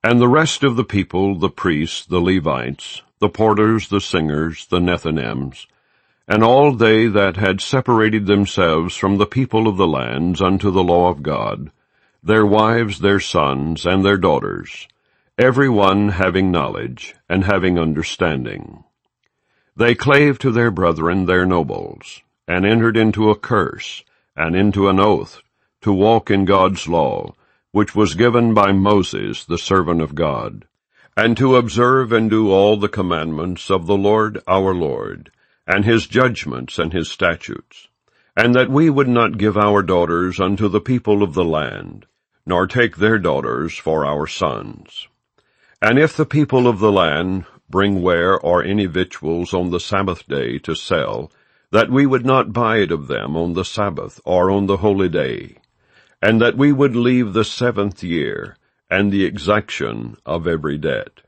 And the rest of the people, the priests, the Levites, the porters, the singers, the Nethinims, and all they that had separated themselves from the people of the lands unto the law of God, their wives, their sons, and their daughters, every one having knowledge, and having understanding. They clave to their brethren, their nobles, and entered into a curse, and into an oath, to walk in God's law, which was given by Moses, the servant of God, and to observe and do all the commandments of the Lord our Lord, and his judgments and his statutes, and that we would not give our daughters unto the people of the land, nor take their daughters for our sons. And if the people of the land bring ware or any victuals on the Sabbath day to sell, that we would not buy it of them on the Sabbath or on the holy day, and that we would leave the 7th year, and the exaction of every debt.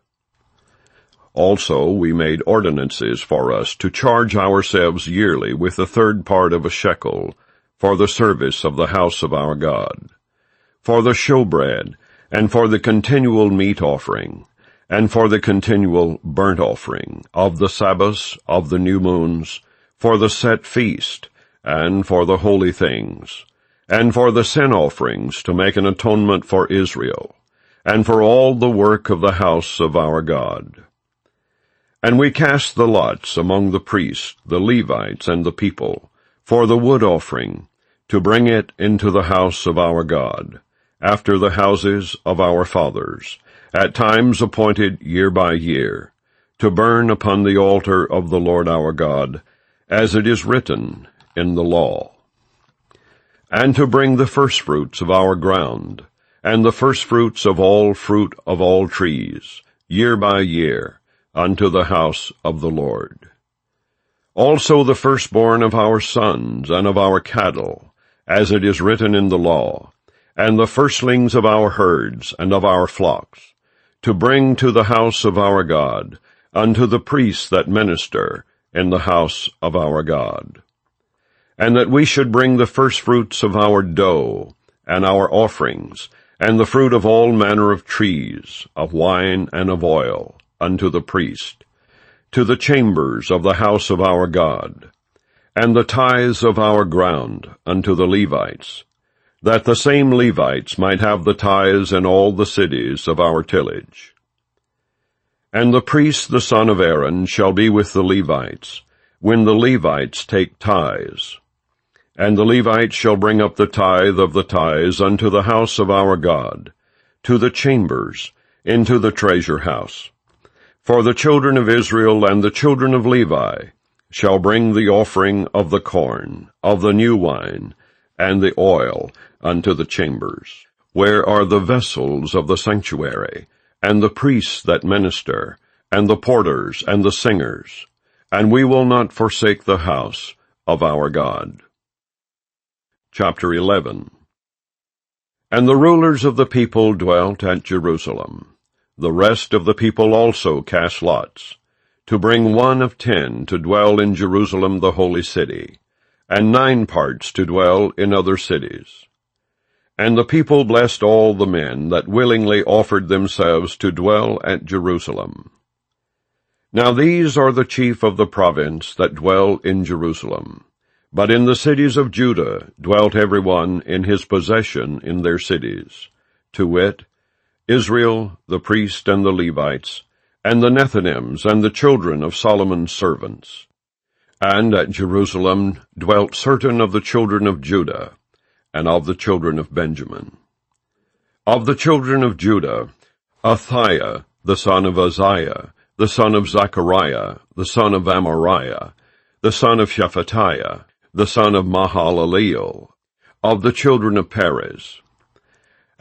Also we made ordinances for us to charge ourselves yearly with the 3rd part of a shekel, for the service of the house of our God, for the showbread, and for the continual meat offering, and for the continual burnt offering, of the Sabbaths, of the new moons, for the set feast, and for the holy things, and for the sin offerings to make an atonement for Israel, and for all the work of the house of our God. And we cast the lots among the priests, the Levites, and the people, for the wood offering, to bring it into the house of our God, after the houses of our fathers, at times appointed year by year, to burn upon the altar of the Lord our God, as it is written in the law. And to bring the firstfruits of our ground, and the firstfruits of all fruit of all trees, year by year, unto the house of the Lord. Also the firstborn of our sons and of our cattle, as it is written in the law, and the firstlings of our herds and of our flocks, to bring to the house of our God, unto the priests that minister in the house of our God. And that we should bring the firstfruits of our dough, and our offerings, and the fruit of all manner of trees, of wine and of oil, unto the priest, to the chambers of the house of our God, and the tithes of our ground unto the Levites, that the same Levites might have the tithes in all the cities of our tillage. And the priest the son of Aaron shall be with the Levites, when the Levites take tithes. And the Levites shall bring up the tithe of the tithes unto the house of our God, to the chambers, into the treasure house. For the children of Israel and the children of Levi shall bring the offering of the corn, of the new wine, and the oil unto the chambers, where are the vessels of the sanctuary, and the priests that minister, and the porters, and the singers, and we will not forsake the house of our God. Chapter 11. And the rulers of the people dwelt at Jerusalem. The rest of the people also cast lots, to bring 1 of 10 to dwell in Jerusalem the holy city, and 9 parts to dwell in other cities. And the people blessed all the men that willingly offered themselves to dwell at Jerusalem. Now these are the chief of the province that dwell in Jerusalem. But in the cities of Judah dwelt every one in his possession in their cities, to wit, Israel, the priest and the Levites, and the Nethinims and the children of Solomon's servants. And at Jerusalem dwelt certain of the children of Judah, and of the children of Benjamin. Of the children of Judah, Athiah, the son of Uzziah, the son of Zechariah, the son of Amariah, the son of Shephatiah, the son of Mahalaleel, of the children of Perez.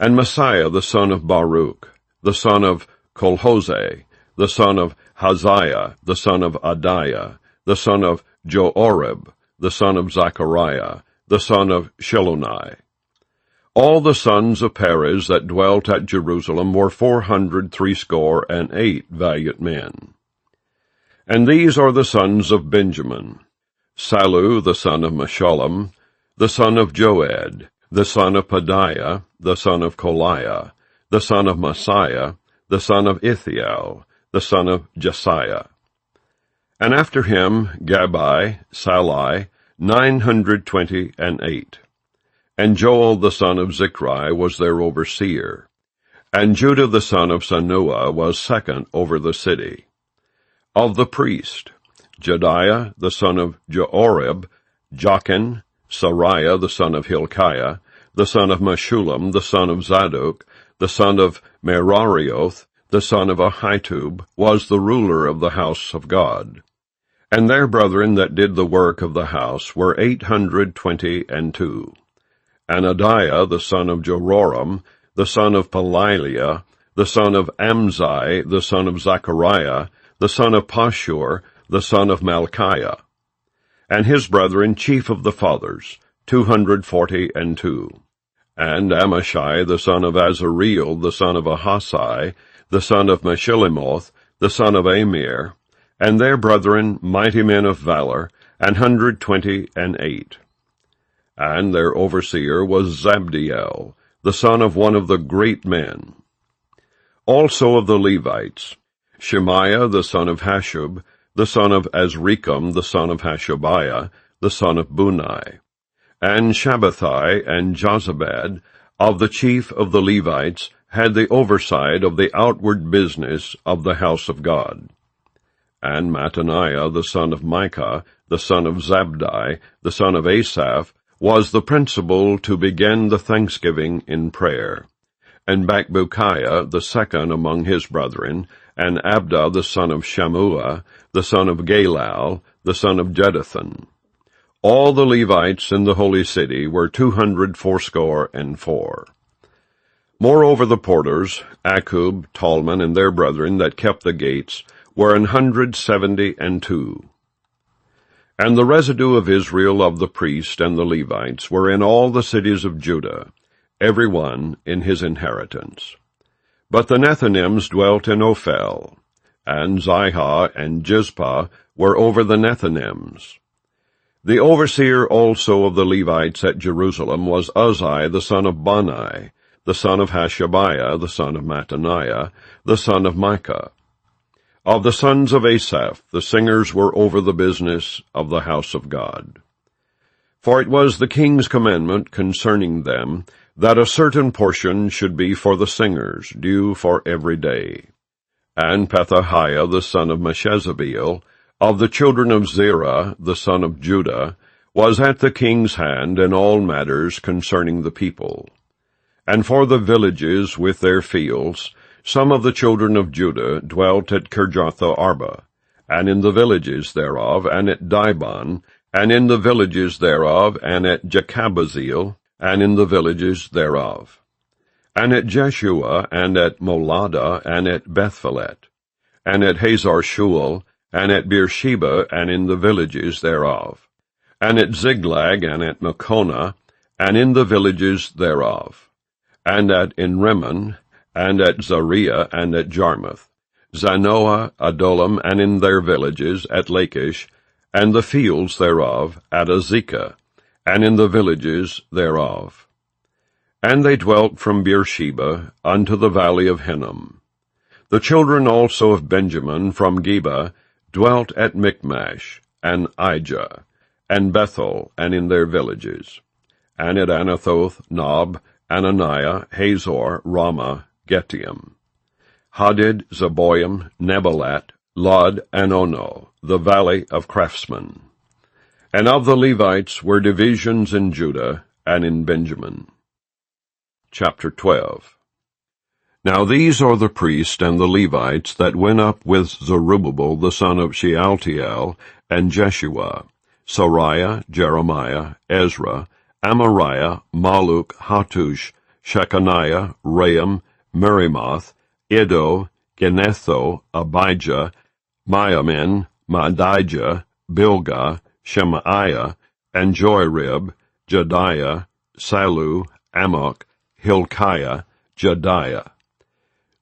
and Messiah the son of Baruch, the son of Kolhose, the son of Haziah, the son of Adiah, the son of Joorib, the son of Zechariah, the son of Shilonai. All the sons of Perez that dwelt at Jerusalem were 468 valiant men. And these are the sons of Benjamin: Sallu the son of Meshullam, the son of Joed, the son of Pedaiah, the son of Koliah, the son of Messiah, the son of Ithiel, the son of Jesiah. And after him Gabbai, Sallai, 928. And Joel the son of Zichri was their overseer. And Judah the son of Sanua was second over the city. Of the priest, Jediah the son of Joorib, Jachin, Sariah the son of Hilkiah, the son of Meshullam, the son of Zadok, the son of Merarioth, the son of Ahitub, was the ruler of the house of God. And their brethren that did the work of the house were 822. And Adiah the son of Jeroram, the son of Pelaliah, the son of Amzai, the son of Zechariah, the son of Pashur, the son of Malchiah. And his brethren chief of the fathers, 242. And Amashai the son of Azareel, the son of Ahasai, the son of Meshillemoth, the son of Amir, and their brethren mighty men of valor, 128. And their overseer was Zabdiel, the son of one of the great men. Also of the Levites, Shemaiah the son of Hashub, the son of Azrikam, the son of Hashabiah, the son of Bunai, and Shabbathai and Jozabad, of the chief of the Levites, had the oversight of the outward business of the house of God. And Mattaniah the son of Micah, the son of Zabdi, the son of Asaph, was the principal to begin the thanksgiving in prayer. And Bakbukiah the second among his brethren, and Abda the son of Shammua, the son of Galal, the son of Jeduthun. All the Levites in the holy city were 284. Moreover the porters, Akkub, Talman, and their brethren that kept the gates, were 172. And the residue of Israel of the priest and the Levites were in all the cities of Judah, every one in his inheritance. But the Nethinims dwelt in Ophel, and Zihah and Jizpah were over the Nethinims. The overseer also of the Levites at Jerusalem was Uzzi the son of Bani, the son of Hashabiah, the son of Mattaniah, the son of Micah. Of the sons of Asaph, the singers were over the business of the house of God. For it was the king's commandment concerning them, that a certain portion should be for the singers, due for every day. And Pethahiah the son of Meshezabeel, of the children of Zerah, the son of Judah, was at the king's hand in all matters concerning the people. And for the villages with their fields, some of the children of Judah dwelt at Kirjatha-arba, and in the villages thereof, and at Dibon, and in the villages thereof, and at Jekabazeel, and in the villages thereof, and at Jeshua, and at Molada, and at Bethphelet, and at Hazar-shual, and at Beersheba, and in the villages thereof, and at Ziglag, and at Makona, and in the villages thereof, and at Enrimmon, and at Zariah, and at Jarmuth, Zanoah, Adullam, and in their villages, at Lachish, and the fields thereof, at Azekah, and in the villages thereof. And they dwelt from Beersheba unto the valley of Hinnom. The children also of Benjamin from Geba dwelt at Michmash, and Ijah, and Bethel, and in their villages, and at Anathoth, Nob, Ananiah, Hazor, Ramah, Getium, Hadid, Zeboim, Nebalat, Lod, and Ono, the valley of craftsmen. And of the Levites were divisions in Judah and in Benjamin. Chapter 12. Now these are the priests and the Levites that went up with Zerubbabel the son of Shealtiel, and Jeshua, Sariah, Jeremiah, Ezra, Amariah, Maluk, Hattush, Shechaniah, Raham, Merimoth, Iddo, Genetho, Abijah, Miamin, Maadijah, Bilgah, Shemaiah, and Joirib, Jediah, Salu, Amok, Hilkiah, Jediah.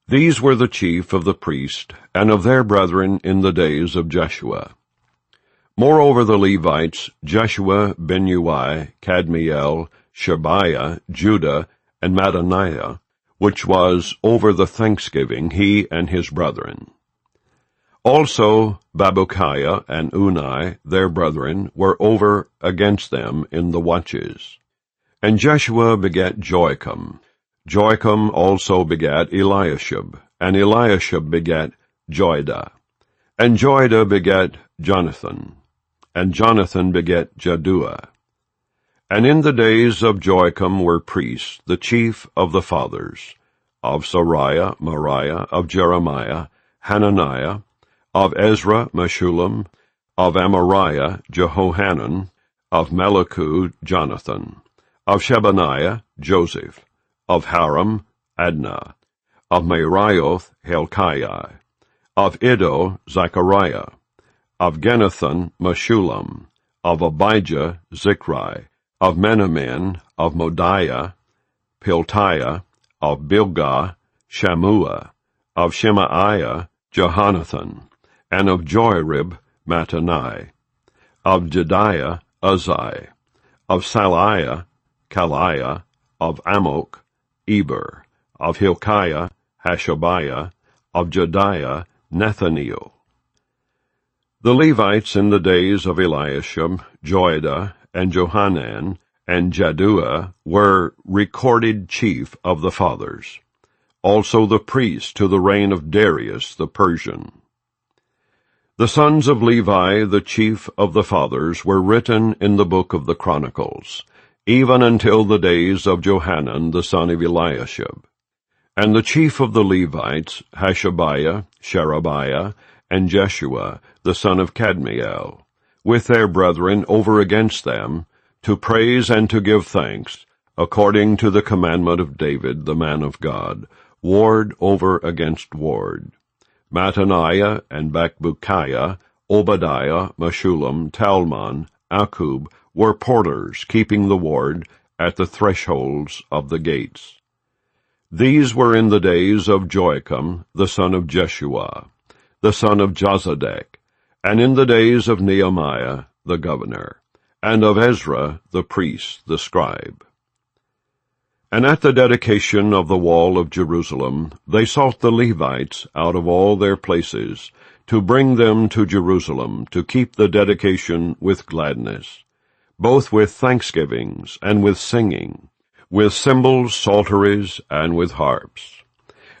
These were the chief of the priests, and of their brethren in the days of Jeshua. Moreover the Levites, Jeshua, Binnui, Kadmiel, Shebiah, Judah, and Mattaniah, which was over the thanksgiving, he and his brethren. Also Babukiah and Unai, their brethren, were over against them in the watches. And Jeshua begat Joachim. Joachim also begat Eliashib, and Eliashib begat Joiada. And Joiada begat Jonathan, and Jonathan begat Jaddua. And in the days of Joachim were priests, the chief of the fathers, of Sariah, Moriah, of Jeremiah, Hananiah, of Ezra, Meshullam, of Amariah, Jehohanan, of Melichu, Jonathan, of Shebaniah, Joseph, of Haram, Adnah, of Merioth, Hilkiah, of Iddo, Zechariah, of Genethan, Meshullam, of Abijah, Zichri, of Menamin, of Modiah, Piltiah, of Bilgah, Shammua, of Shemaiah, Jehonathan, and of Joirib, Mattani, of Jediah, Uzzi, of Saliah, Kaliah, of Amok, Eber, of Hilkiah, Hashabiah, of Jediah, Nethaniel. The Levites in the days of Eliashib, Joiada, and Johanan, and Jaddua were recorded chief of the fathers, also the priests to the reign of Darius the Persian. The sons of Levi, the chief of the fathers, were written in the book of the Chronicles, even until the days of Johanan the son of Eliashib. And the chief of the Levites, Hashabiah, Sherebiah, and Jeshua the son of Kadmiel, with their brethren over against them, to praise and to give thanks, according to the commandment of David the man of God, ward over against ward. Mattaniah and Bakbukiah, Obadiah, Meshullam, Talmon, Akub were porters keeping the ward at the thresholds of the gates. These were in the days of Joachim, the son of Jeshua, the son of Jozadak, and in the days of Nehemiah, the governor, and of Ezra, the priest, the scribe. And at the dedication of the wall of Jerusalem, they sought the Levites out of all their places, to bring them to Jerusalem, to keep the dedication with gladness, both with thanksgivings and with singing, with cymbals, psalteries, and with harps.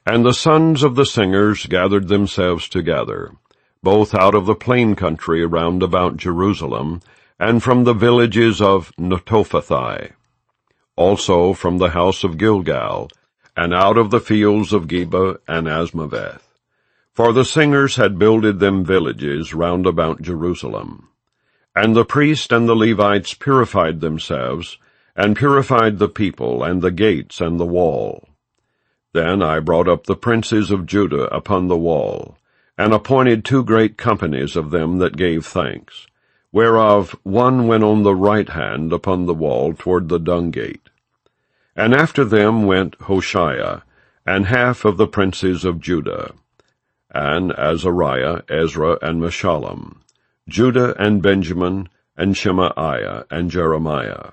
And the sons of the singers gathered themselves together, both out of the plain country round about Jerusalem, and from the villages of Netophathi, also from the house of Gilgal, and out of the fields of Geba and Asmaveth. For the singers had builded them villages round about Jerusalem. And the priests and the Levites purified themselves, and purified the people, and the gates, and the wall. Then I brought up the princes of Judah upon the wall, and appointed 2 great companies of them that gave thanks, whereof one went on the right hand upon the wall toward the dung gate. And after them went Hoshea, and half of the princes of Judah, and Azariah, Ezra, and Meshullam, Judah and Benjamin, and Shemaiah, and Jeremiah,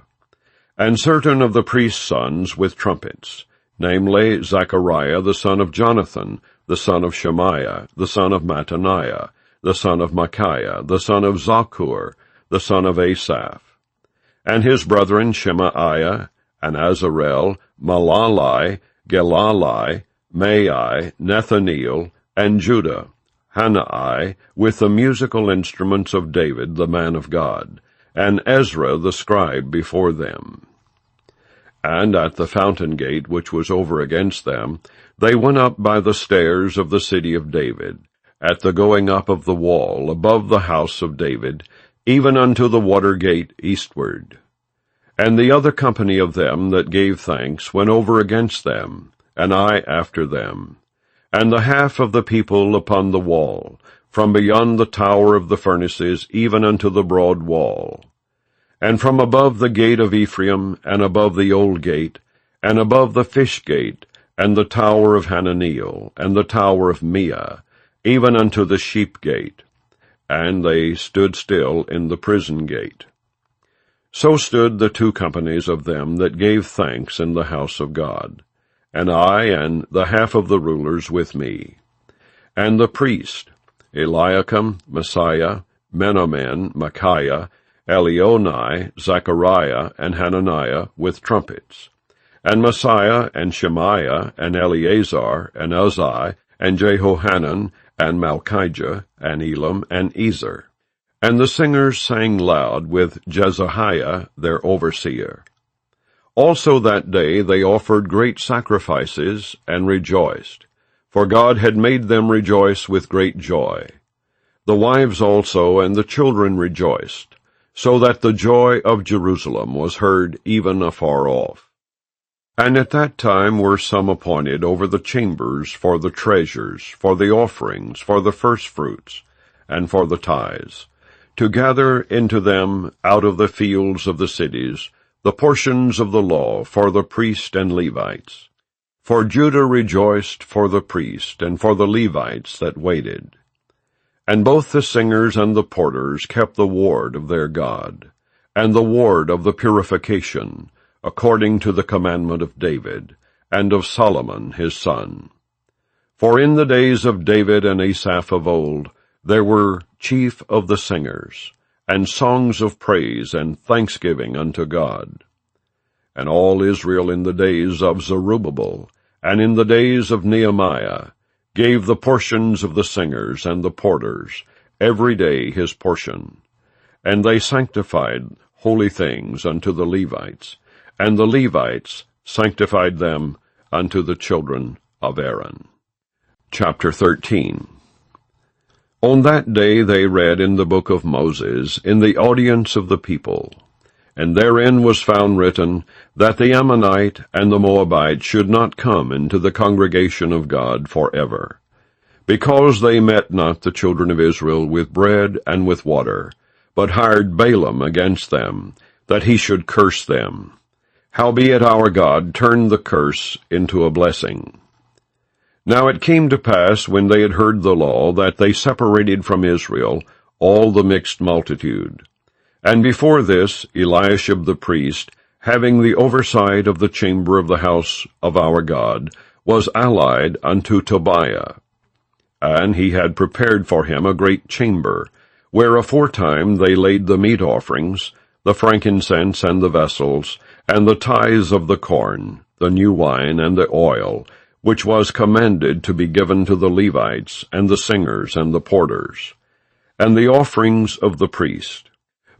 and certain of the priest's sons with trumpets, namely Zechariah the son of Jonathan, the son of Shemaiah, the son of Mattaniah, the son of Micaiah, the son of Zakur, the son of Asaph, and his brethren Shemaiah, and Azarel, Malalai, Gelalai, Mai, Nethaniel, and Judah, Hanai, with the musical instruments of David the man of God, and Ezra the scribe before them. And at the fountain gate which was over against them, they went up by the stairs of the city of David, at the going up of the wall above the house of David, even unto the water gate eastward. And the other company of them that gave thanks went over against them, and I after them. And the half of the people upon the wall, from beyond the tower of the furnaces even unto the broad wall. And from above the gate of Ephraim, and above the old gate, and above the fish gate, and the tower of Hananeel, and the tower of Meah, even unto the sheep gate. And they stood still in the prison gate. So stood the two companies of them that gave thanks in the house of God, and I and the half of the rulers with me. And the priest, Eliakim, Messiah, Menamen, Micaiah, Elionai, Zechariah, and Hananiah with trumpets, and Messiah, and Shemaiah, and Eleazar, and Uzzi, and Jehohanan, and Malchijah, and Elam, and Ezer. And the singers sang loud with Jezahiah their overseer. Also that day they offered great sacrifices, and rejoiced, for God had made them rejoice with great joy. The wives also and the children rejoiced, so that the joy of Jerusalem was heard even afar off. And at that time were some appointed over the chambers for the treasures, for the offerings, for the firstfruits, and for the tithes, to gather into them out of the fields of the cities the portions of the law for the priest and Levites. For Judah rejoiced for the priest and for the Levites that waited. And both the singers and the porters kept the ward of their God, and the ward of the purification, according to the commandment of David, and of Solomon his son. For in the days of David and Asaph of old, there were chief of the singers, and songs of praise and thanksgiving unto God. And all Israel in the days of Zerubbabel, and in the days of Nehemiah, gave the portions of the singers and the porters, every day his portion. And they sanctified holy things unto the Levites, and the Levites sanctified them unto the children of Aaron. Chapter 13. On that day they read in the book of Moses, in the audience of the people, and therein was found written, that the Ammonite and the Moabite should not come into the congregation of God forever, because they met not the children of Israel with bread and with water, but hired Balaam against them, that he should curse them. Howbeit our God turned the curse into a blessing. Now it came to pass, when they had heard the law, that they separated from Israel all the mixed multitude. And before this, Eliashib the priest, having the oversight of the chamber of the house of our God, was allied unto Tobiah. And he had prepared for him a great chamber, where aforetime they laid the meat offerings, the frankincense and the vessels, and the tithes of the corn, the new wine and the oil, which was commanded to be given to the Levites, and the singers, and the porters, and the offerings of the priest.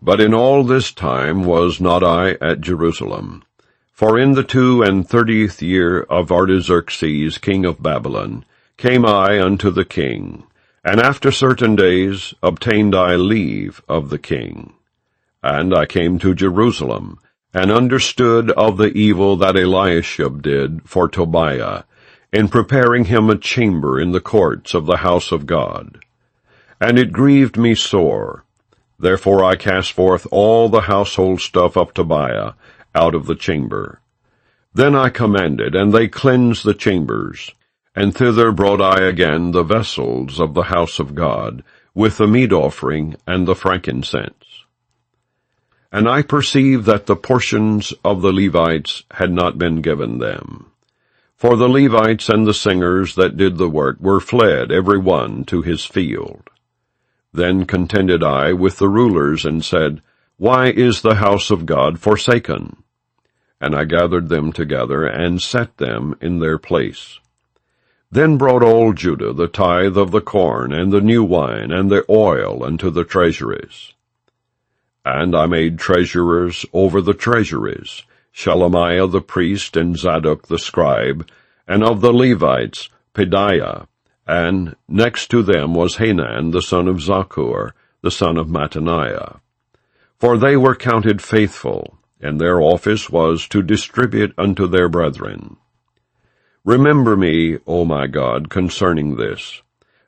But in all this time was not I at Jerusalem. For in the 32nd year of Artaxerxes king of Babylon came I unto the king, and after certain days obtained I leave of the king. And I came to Jerusalem, and understood of the evil that Eliashib did for Tobiah, in preparing him a chamber in the courts of the house of God. And it grieved me sore. Therefore I cast forth all the household stuff of Tobiah out of the chamber. Then I commanded, and they cleansed the chambers, and thither brought I again the vessels of the house of God, with the meat offering and the frankincense. And I perceived that the portions of the Levites had not been given them. For the Levites and the singers that did the work were fled every one to his field. Then contended I with the rulers, and said, Why is the house of God forsaken? And I gathered them together, and set them in their place. Then brought all Judah the tithe of the corn, and the new wine, and the oil unto the treasuries. And I made treasurers over the treasuries, Shelemiah the priest, and Zadok the scribe, and of the Levites, Pedaiah, and next to them was Hanan the son of Zaccur, the son of Mattaniah. For they were counted faithful, and their office was to distribute unto their brethren. Remember me, O my God, concerning this,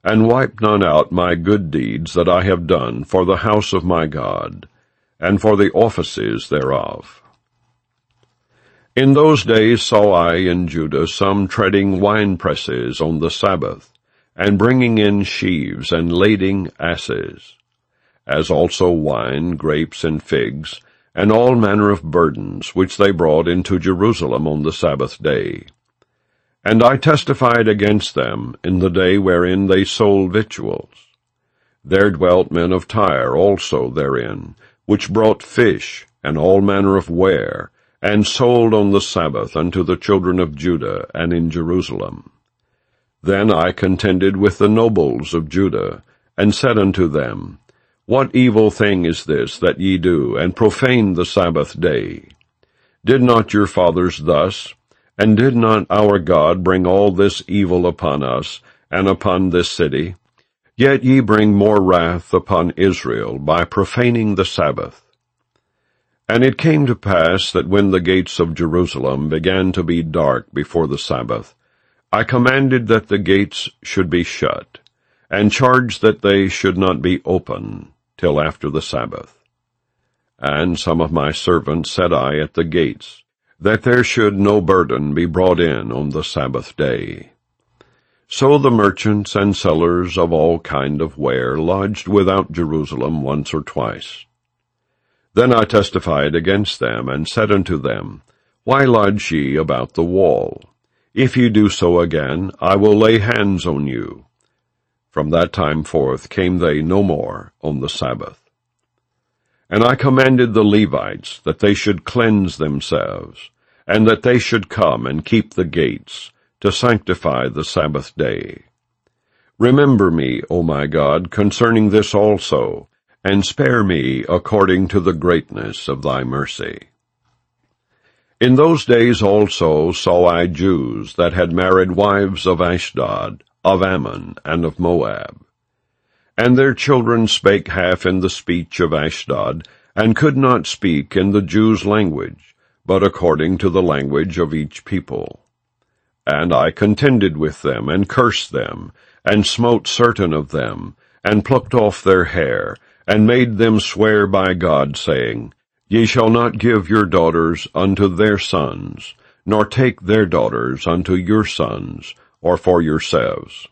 and wipe not out my good deeds that I have done for the house of my God, and for the offices thereof. In those days saw I in Judah some treading winepresses on the Sabbath, and bringing in sheaves, and lading asses, as also wine, grapes, and figs, and all manner of burdens, which they brought into Jerusalem on the Sabbath day. And I testified against them in the day wherein they sold victuals. There dwelt men of Tyre also therein, which brought fish, and all manner of ware, and sold on the Sabbath unto the children of Judah, and in Jerusalem. Then I contended with the nobles of Judah, and said unto them, What evil thing is this that ye do, and profane the Sabbath day? Did not your fathers thus? And did not our God bring all this evil upon us, and upon this city? Yet ye bring more wrath upon Israel by profaning the Sabbath. And it came to pass that when the gates of Jerusalem began to be dark before the Sabbath, I commanded that the gates should be shut, and charged that they should not be open till after the Sabbath. And some of my servants set I at the gates, that there should no burden be brought in on the Sabbath day. So the merchants and sellers of all kind of ware lodged without Jerusalem once or twice. Then I testified against them, and said unto them, Why lodge ye about the wall? If ye do so again, I will lay hands on you. From that time forth came they no more on the Sabbath. And I commanded the Levites that they should cleanse themselves, and that they should come and keep the gates, to sanctify the Sabbath day. Remember me, O my God, concerning this also, and spare me according to the greatness of thy mercy. In those days also saw I Jews that had married wives of Ashdod, of Ammon, and of Moab. And their children spake half in the speech of Ashdod, and could not speak in the Jews' language, but according to the language of each people. And I contended with them, and cursed them, and smote certain of them, and plucked off their hair, and made them swear by God, saying, Ye shall not give your daughters unto their sons, nor take their daughters unto your sons, or for yourselves.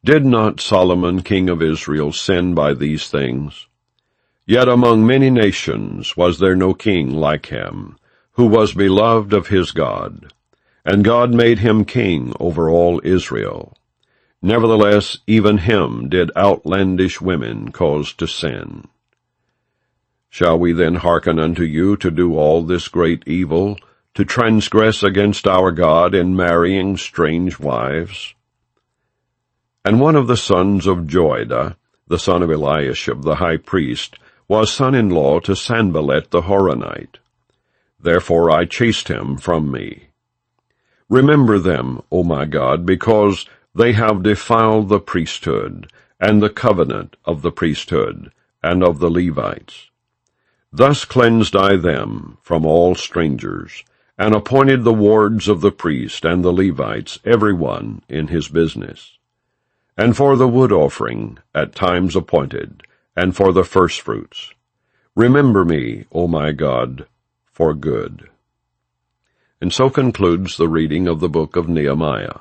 Did not Solomon king of Israel sin by these things? Yet among many nations was there no king like him, who was beloved of his God, and God made him king over all Israel. Nevertheless, even him did outlandish women cause to sin. Shall we then hearken unto you to do all this great evil, to transgress against our God in marrying strange wives? And one of the sons of Joiada, the son of Eliashib the high priest, was son-in-law to Sanballat the Horonite. Therefore I chased him from me. Remember them, O my God, because they have defiled the priesthood, and the covenant of the priesthood, and of the Levites. Thus cleansed I them from all strangers, and appointed the wards of the priest and the Levites, every one in his business. And for the wood offering, at times appointed, and for the firstfruits. Remember me, O my God, for good. And so concludes the reading of the book of Nehemiah.